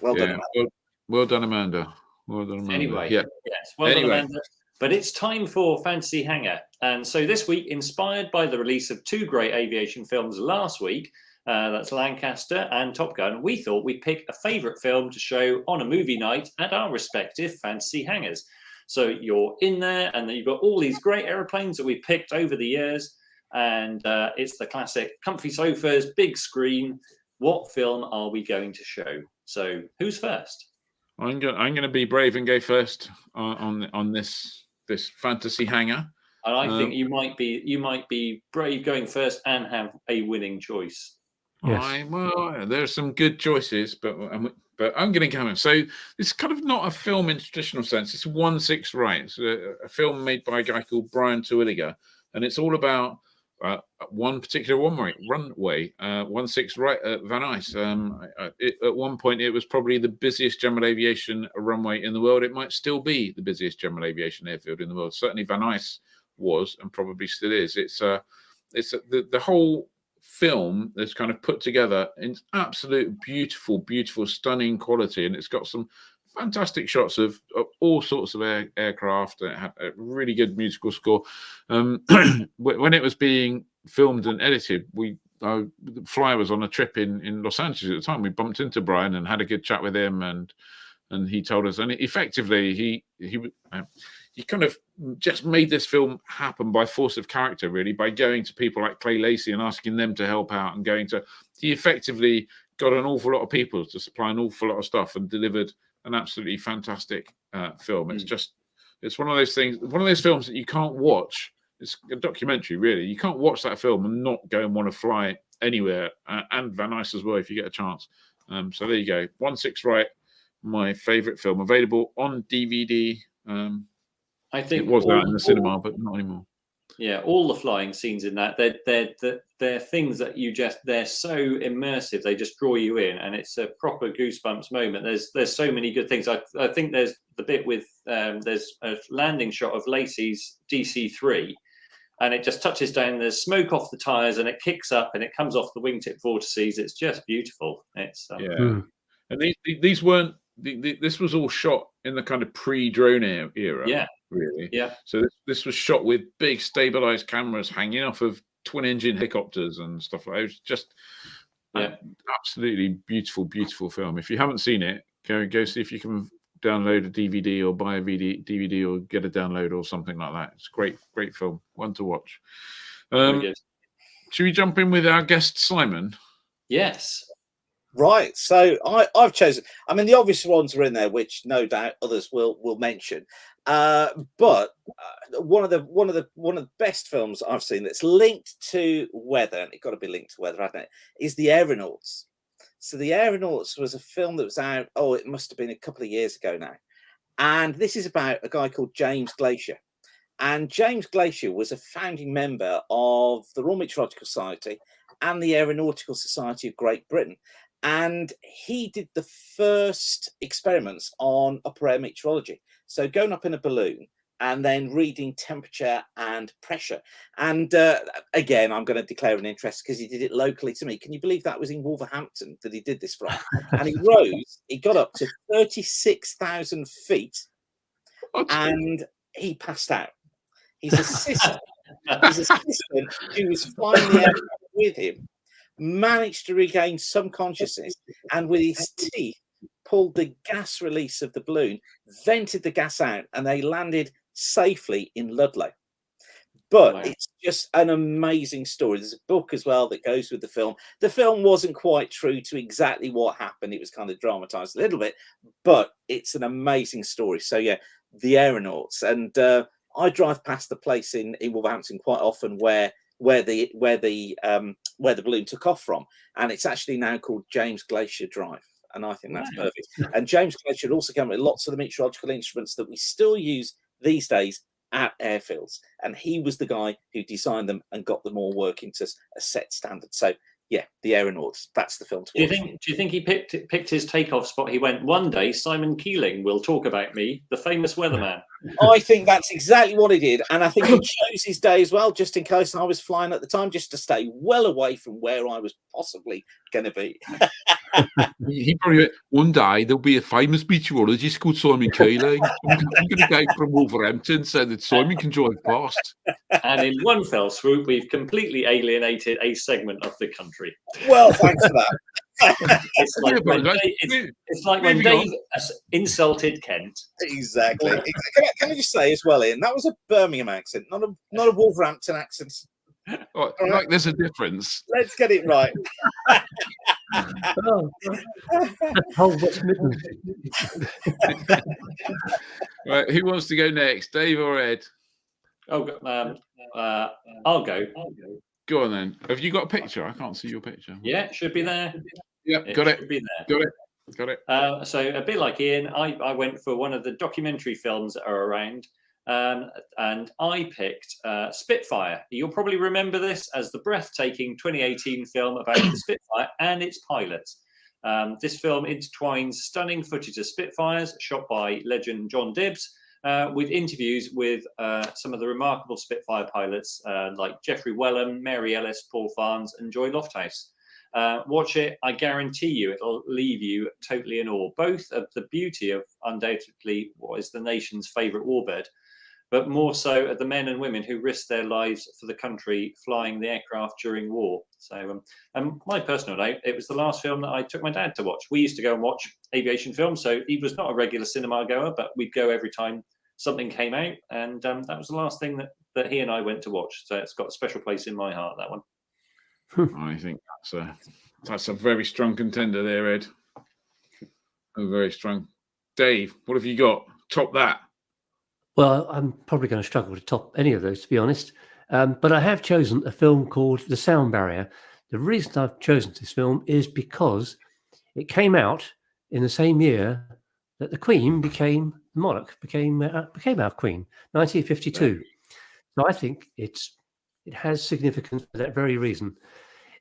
Well done, Amanda. Well done, Amanda. Well done, Amanda. Anyway, yes, well done, Amanda. But it's time for Fantasy Hangar. And so this week, inspired by the release of two great aviation films last week, that's Lancaster and Top Gun, we thought we'd pick a favourite film to show on a movie night at our respective fantasy hangars. So you're in there, and then you've got all these great aeroplanes that we picked over the years, and it's the classic comfy sofas, big screen. What film are we going to show? So who's first? I'm going to be brave and go first on this fantasy hangar. And I think you might be brave going first and have a winning choice. Yes. Well, there's some good choices, but I'm going to go. So it's kind of not a film in traditional sense. It's 1/6 Right. It's a film made by a guy called Brian Terwilliger, and it's all about one particular runway, 1/6 Right at Van Nuys. At one point, it was probably the busiest general aviation runway in the world. It might still be the busiest general aviation airfield in the world. Certainly, Van Nuys was, and probably still is. It's the whole film that's kind of put together in absolute beautiful, stunning quality, and it's got some fantastic shots of all sorts of aircraft. It had a really good musical score. When it was being filmed and edited, the flyer was on a trip in Los Angeles at the time. We bumped into Brian and had a good chat with him, and he told us, and effectively he kind of just made this film happen by force of character, really, by going to people like Clay Lacey and asking them to help out, and he effectively got an awful lot of people to supply an awful lot of stuff and delivered an absolutely fantastic film. It's one of those things, one of those films that you can't watch. It's a documentary, really. You can't watch that film and not go and want to fly anywhere, and Van Nuys as well if you get a chance. So there you go. 1/6 Right, my favourite film, available on DVD. I think it was out in the cinema, but not anymore. Yeah, all the flying scenes in that, they're things that they're so immersive, they just draw you in, and it's a proper goosebumps moment. There's so many good things. I think there's the bit with there's a landing shot of Lacey's DC-3, and it just touches down. There's smoke off the tires, and it kicks up, and it comes off the wingtip vortices. It's just beautiful. It's and these weren't. This was all shot in the kind of pre-drone era. Yeah. Really. Yeah. So this was shot with big stabilized cameras hanging off of twin-engine helicopters and stuff like that. It was just absolutely beautiful film. If you haven't seen it, go see if you can download a DVD or buy a DVD or get a download or something like that. It's a great film. One to watch. Should we jump in with our guest Simon? Yes. Right, so I've chosen. I mean, the obvious ones are in there, which no doubt others will mention. But one of the best films I've seen that's linked to weather, and it's got to be linked to weather, hasn't it? Is The Aeronauts. So The Aeronauts was a film that was out. It must have been a couple of years ago now, and this is about a guy called James Glaisher. And James Glaisher was a founding member of the Royal Meteorological Society and the Aeronautical Society of Great Britain. and he did the first experiments on upper air meteorology. So going up in a balloon and then reading temperature and pressure. And again, I'm going to declare an interest because he did it locally to me. Can you believe that was in Wolverhampton that he did this from? And he got up to 36,000 feet and he passed out. His assistant, who was flying the aircraft with him, managed to regain some consciousness and with his teeth pulled the gas release of the balloon, vented the gas out, and they landed safely in Ludlow. But it's just an amazing story. There's a book as well that goes with the film. The film wasn't quite true to exactly what happened. It was kind of dramatized a little bit, but it's an amazing story. So yeah, the aeronauts. And I drive past the place in Wolverhampton quite often where the balloon took off from, and it's actually now called James Glacier Drive. And I think that's perfect. And James Glacier also came with lots of the meteorological instruments that we still use these days at airfields. And he was the guy who designed them and got them all working to a set standard. So yeah, the aeronauts. That's the film to watch. Do you think he picked his takeoff spot? He went, one day Simon Keeling will talk about me, the famous weatherman. I think that's exactly what he did, and I think he chose his day as well, just in case I was flying at the time, just to stay well away from where I was possibly going to be. He probably went, one day there'll be a famous meteorologist called Simon Keeling. I'm going to go from Wolverhampton so that Simon can drive past. And in one fell swoop, we've completely alienated a segment of the country. Well, thanks for that. It's like when Dave insulted Kent. Exactly. Can I just say as well, Ian, that was a Birmingham accent, not a Wolverhampton accent. Right, like there's a difference. Let's get it right. Right, who wants to go next, Dave or Ed? Oh, I'll go. Go on then. Have you got a picture? I can't see your picture. Yeah, it should be there. Yep, got it. Be there. Got it. So a bit like Ian, I went for one of the documentary films that are around, and I picked Spitfire. You'll probably remember this as the breathtaking 2018 film about the Spitfire and its pilots. This film intertwines stunning footage of Spitfires shot by legend John Dibbs, with interviews with some of the remarkable Spitfire pilots like Jeffrey Wellham, Mary Ellis, Paul Farnes, and Joy Lofthouse. Watch it. I guarantee you it'll leave you totally in awe, both of the beauty of undoubtedly what is the nation's favourite warbird, but more so of the men and women who risked their lives for the country flying the aircraft during war. So, my personal note, it was the last film that I took my dad to watch. We used to go and watch aviation films, so he was not a regular cinema goer, but we'd go every time something came out, and that was the last thing that he and I went to watch. So it's got a special place in my heart, that one. I think that's a very strong contender there, Ed. Very strong. Dave, what have you got? Top that. Well, I'm probably going to struggle to top any of those, to be honest. But I have chosen a film called The Sound Barrier. The reason I've chosen this film is because it came out in the same year that the Queen became the monarch, became our Queen, 1952. So I think it has significance for that very reason.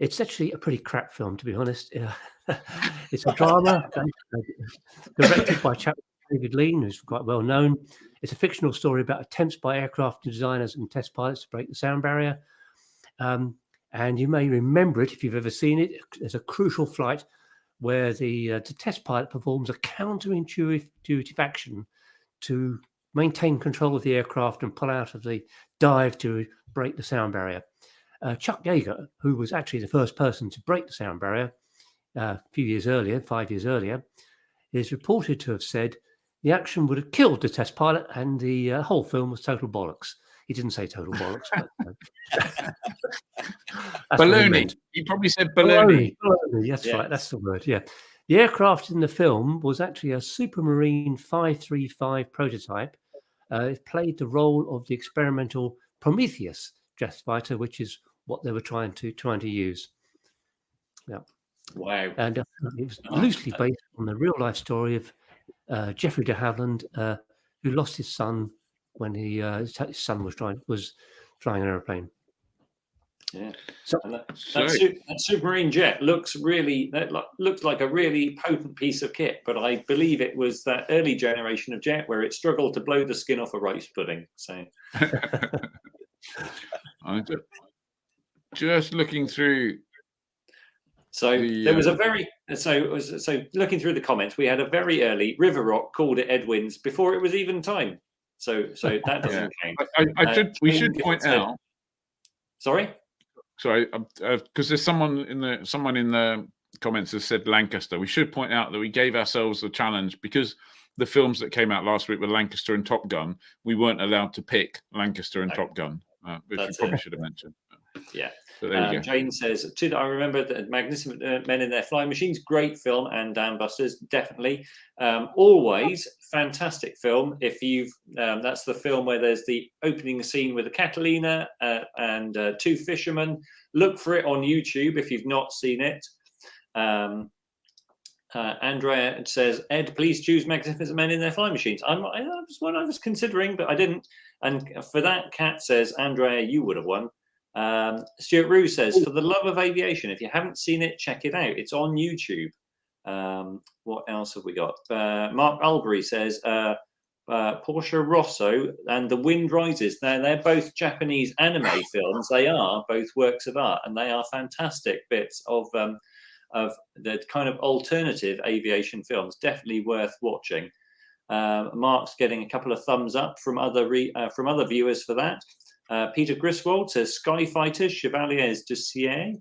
It's actually a pretty crap film, to be honest. It's a drama directed by David Lean, who's quite well known. It's a fictional story about attempts by aircraft designers and test pilots to break the sound barrier. And you may remember it if you've ever seen it. There's a crucial flight where the test pilot performs a counterintuitive action to maintain control of the aircraft and pull out of the dive to break the sound barrier. Chuck Yeager, who was actually the first person to break the sound barrier 5 years earlier, is reported to have said the action would have killed the test pilot and the whole film was total bollocks. He didn't say total bollocks, but baloney. He probably said baloney. Baloney. That's right. That's the word. Yeah. The aircraft in the film was actually a Supermarine 535 prototype. It played the role of the experimental Prometheus jet fighter, which is what they were trying to use. Yeah. Wow. And it was loosely based on the real life story of Geoffrey de Havilland, who lost his son when his son was flying an aeroplane. Yeah. So, and that submarine jet looks like a really potent piece of kit, but I believe it was that early generation of jet where it struggled to blow the skin off a rice pudding. So I'm just looking through. So there was a very so looking through the comments, we had a very early River Rock called it Ed Wins before it was even time. So that doesn't count. We should point out. Sorry, because there's someone in the comments has said Lancaster. We should point out that we gave ourselves a challenge because the films that came out last week were Lancaster and Top Gun. We weren't allowed to pick Lancaster and Top Gun, which we probably should have mentioned. Yeah. But there you go. Jane says, I remember the Magnificent Men in Their Flying Machines, great film, and Dam Busters, definitely. Always fantastic film. If you've, that's the film where there's the opening scene with the Catalina and two fishermen. Look for it on YouTube if you've not seen it. Andrea says, Ed, please choose Magnificent Men in Their Flying Machines. That was one I was considering, but I didn't. And for that, Kat says, Andrea, you would have won. Stuart Rue says, for the love of aviation, if you haven't seen it, check it out. It's on YouTube. What else have we got? Mark Albury says, Portia Rosso and The Wind Rises. They're both Japanese anime films. They are both works of art, and they are fantastic bits of the kind of alternative aviation films. Definitely worth watching. Mark's getting a couple of thumbs up from other viewers for that. Peter Griswold says Sky Fighters Chevaliers du Ciel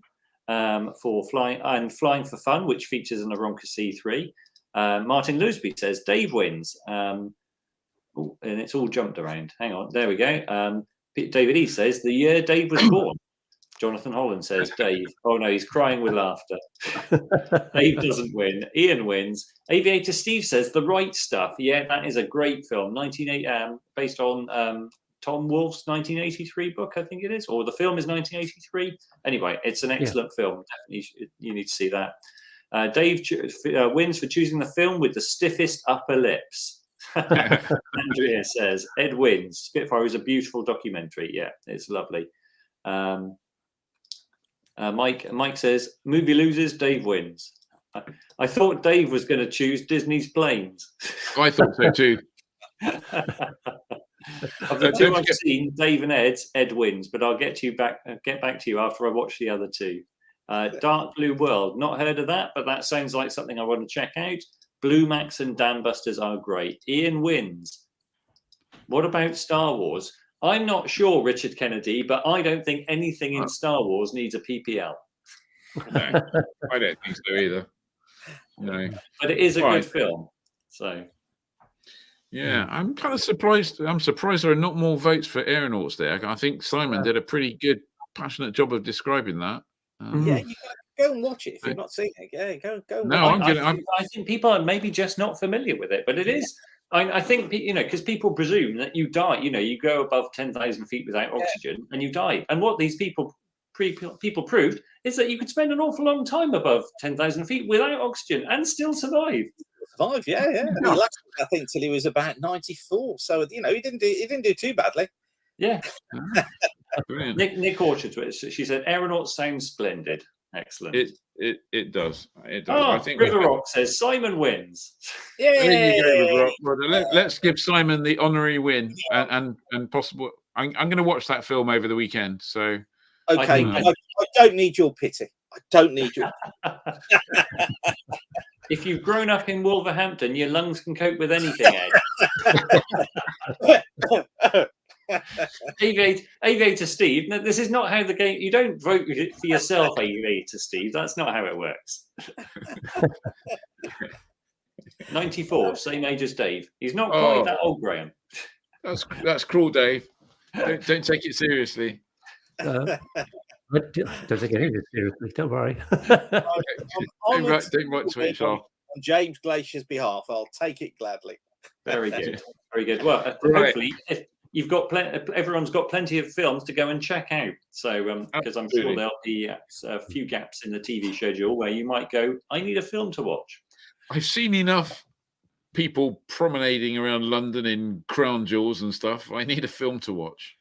for Flying for Fun, which features an Aronca C3. Martin Lusby says Dave wins. And it's all jumped around. Hang on, there we go. David E says the year Dave was born. Jonathan Holland says Dave. Oh no, he's crying with laughter. Dave doesn't win. Ian wins. Aviator Steve says The Right Stuff. Yeah, that is a great film. 1980, based on Tom Wolfe's 1983 book, I think it is, or the film is 1983. Anyway, it's an excellent film. Definitely, you need to see that. Dave wins for choosing the film with the stiffest upper lips. Andrea says Ed wins. Spitfire is a beautiful documentary. Yeah, it's lovely. Mike says movie loses, Dave wins. I thought Dave was going to choose Disney's Planes. I thought so too. Of the two I've seen, Dave and Ed wins, but I'll get back to you after I watch the other two. Dark Blue World, not heard of that, but that sounds like something I want to check out. Blue Max and Dam Busters are great. Ian wins. What about Star Wars? I'm not sure, Richard Kennedy, but I don't think anything in Star Wars needs a PPL. No, I don't think so either. No, but it is a good film. So. Yeah, I'm kind of surprised. I'm surprised there are not more votes for Aeronauts there. I think Simon did a pretty good, passionate job of describing that. Yeah, you go and watch it if you've not seen it. Yeah, go. No, I think people are maybe just not familiar with it, but it is. I think because people presume that you die. You go above 10,000 feet without oxygen and you die. And what these people proved is that you could spend an awful long time above 10,000 feet without oxygen and still survive. Yeah. And he lasted, I think, till he was about 94. So he didn't do too badly. Yeah. Nick Orchard, she said, Aeronauts sounds splendid. Excellent. It does. It does. Oh, I think River Rock says Simon wins. Yeah. Let's give Simon the honorary win and possible. I'm going to watch that film over the weekend. So okay, I don't need your pity. I don't need your. If you've grown up in Wolverhampton, your lungs can cope with anything, Ed. Aviator Steve, no, this is not how the game. You don't vote for yourself, Aviator Steve. That's not how it works. 94, same age as Dave. He's not quite that old, Graham. That's cruel, Dave. Don't take it seriously. Don't take anything seriously. Don't worry. Don't write Twitch off. On James Glacier's behalf, I'll take it gladly. Very good. Very good. Well, hopefully, you've got everyone's got plenty of films to go and check out. So, because I'm sure there'll be a few gaps in the TV schedule where you might go, I need a film to watch. I've seen enough people promenading around London in crown jewels and stuff. I need a film to watch.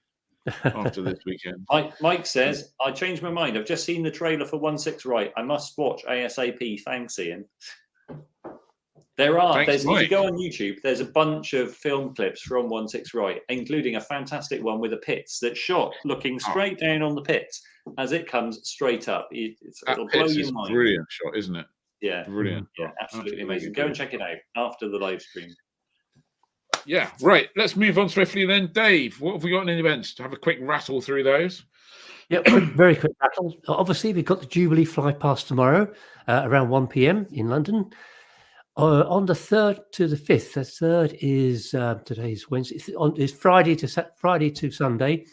after this weekend. Mike says, I changed my mind. I've just seen the trailer for 16 Right. I must watch ASAP. Thanks, Ian. If you go on YouTube, there's a bunch of film clips from 16 Right, including a fantastic one with the pits that's shot looking straight down on the pits as it comes straight up. It'll blow your mind. Brilliant shot, isn't it? Yeah, brilliant. Yeah, absolutely amazing. Go and check it out after the live stream. Yeah, right. Let's move on swiftly then. Dave, what have we got in the events? Have a quick rattle through those. Yeah, very quick rattle. Obviously, we've got the Jubilee fly past tomorrow around 1 p.m. in London. On the 3rd to the 5th, the 3rd is today's Wednesday. It's Friday to Sunday.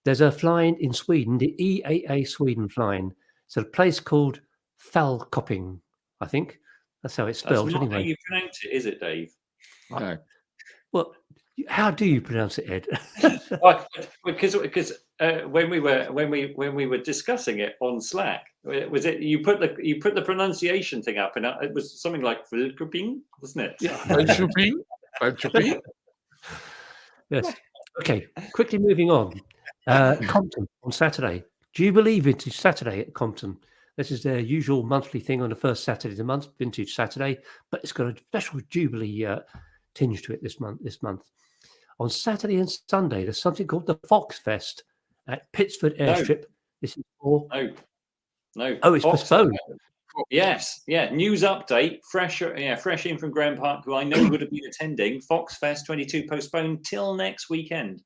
There's a flying in Sweden, the EAA Sweden flying. It's a place called Falköping, I think. That's how it's spelled. That's not anyway. how you pronounce it, is it, Dave? No. Well, how do you pronounce it, Ed? Because when we were discussing it on Slack, was it you put the pronunciation thing up, and it was something like Falköping, wasn't it? Yeah. Falköping. Yes. Okay. Quickly moving on. Compton on Saturday. Jubilee Vintage Saturday at Compton. This is their usual monthly thing on the first Saturday of the month, Vintage Saturday, but it's got a special Jubilee tinge to it this month. On Saturday and Sunday, there's something called the Fox Fest at Pittsford Airstrip. This is for no. Oh, it's postponed. Yes, yeah. News update, fresh in from Graham Park, who I know would have been attending. Fox Fest 22 postponed till next weekend.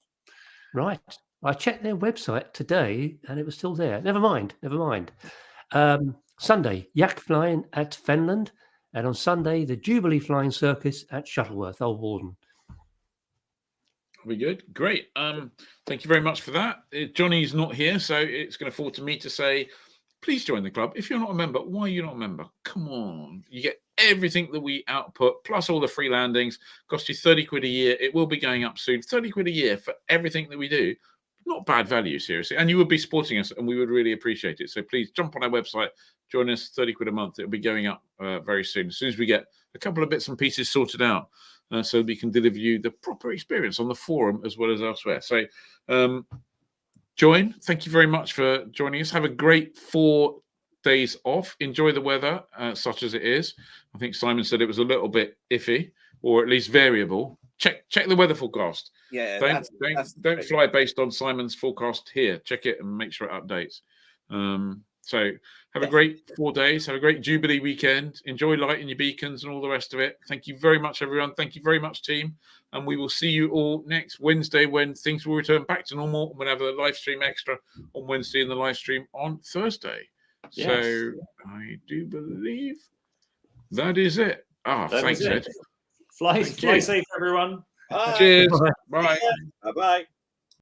Right. I checked their website today and it was still there. Never mind. Sunday, Yak flying at Fenland, and on Sunday, the Jubilee Flying Circus at Shuttleworth, Old Warden. We good? Great. Thank you very much for that. Johnny's not here, so it's going to fall to me to say, please join the club. If you're not a member, why are you not a member? Come on. You get everything that we output, plus all the free landings. Cost you 30 quid a year. It will be going up soon. 30 quid a year for everything that we do. Not bad value, seriously. And you would be supporting us, and we would really appreciate it. So please jump on our website, join us, 30 quid a month. It'll be going up very soon, as soon as we get a couple of bits and pieces sorted out. So we can deliver you the proper experience on the forum as well as elsewhere. So join. Thank you very much for joining us. Have a great 4 days off. Enjoy the weather, such as it is. I think Simon said it was a little bit iffy, or at least variable. Check the weather forecast. Yeah, don't fly based on Simon's forecast here. Check it and make sure it updates. So have a great 4 days. Have a great Jubilee weekend. Enjoy lighting your beacons and all the rest of it. Thank you very much, everyone. Thank you very much, team. And we will see you all next Wednesday when things will return back to normal. We'll have the live stream extra on Wednesday and the live stream on Thursday. Yes. So I do believe that is it. Thanks, Ed. Fly safe, everyone. Cheers. Bye. Bye-bye.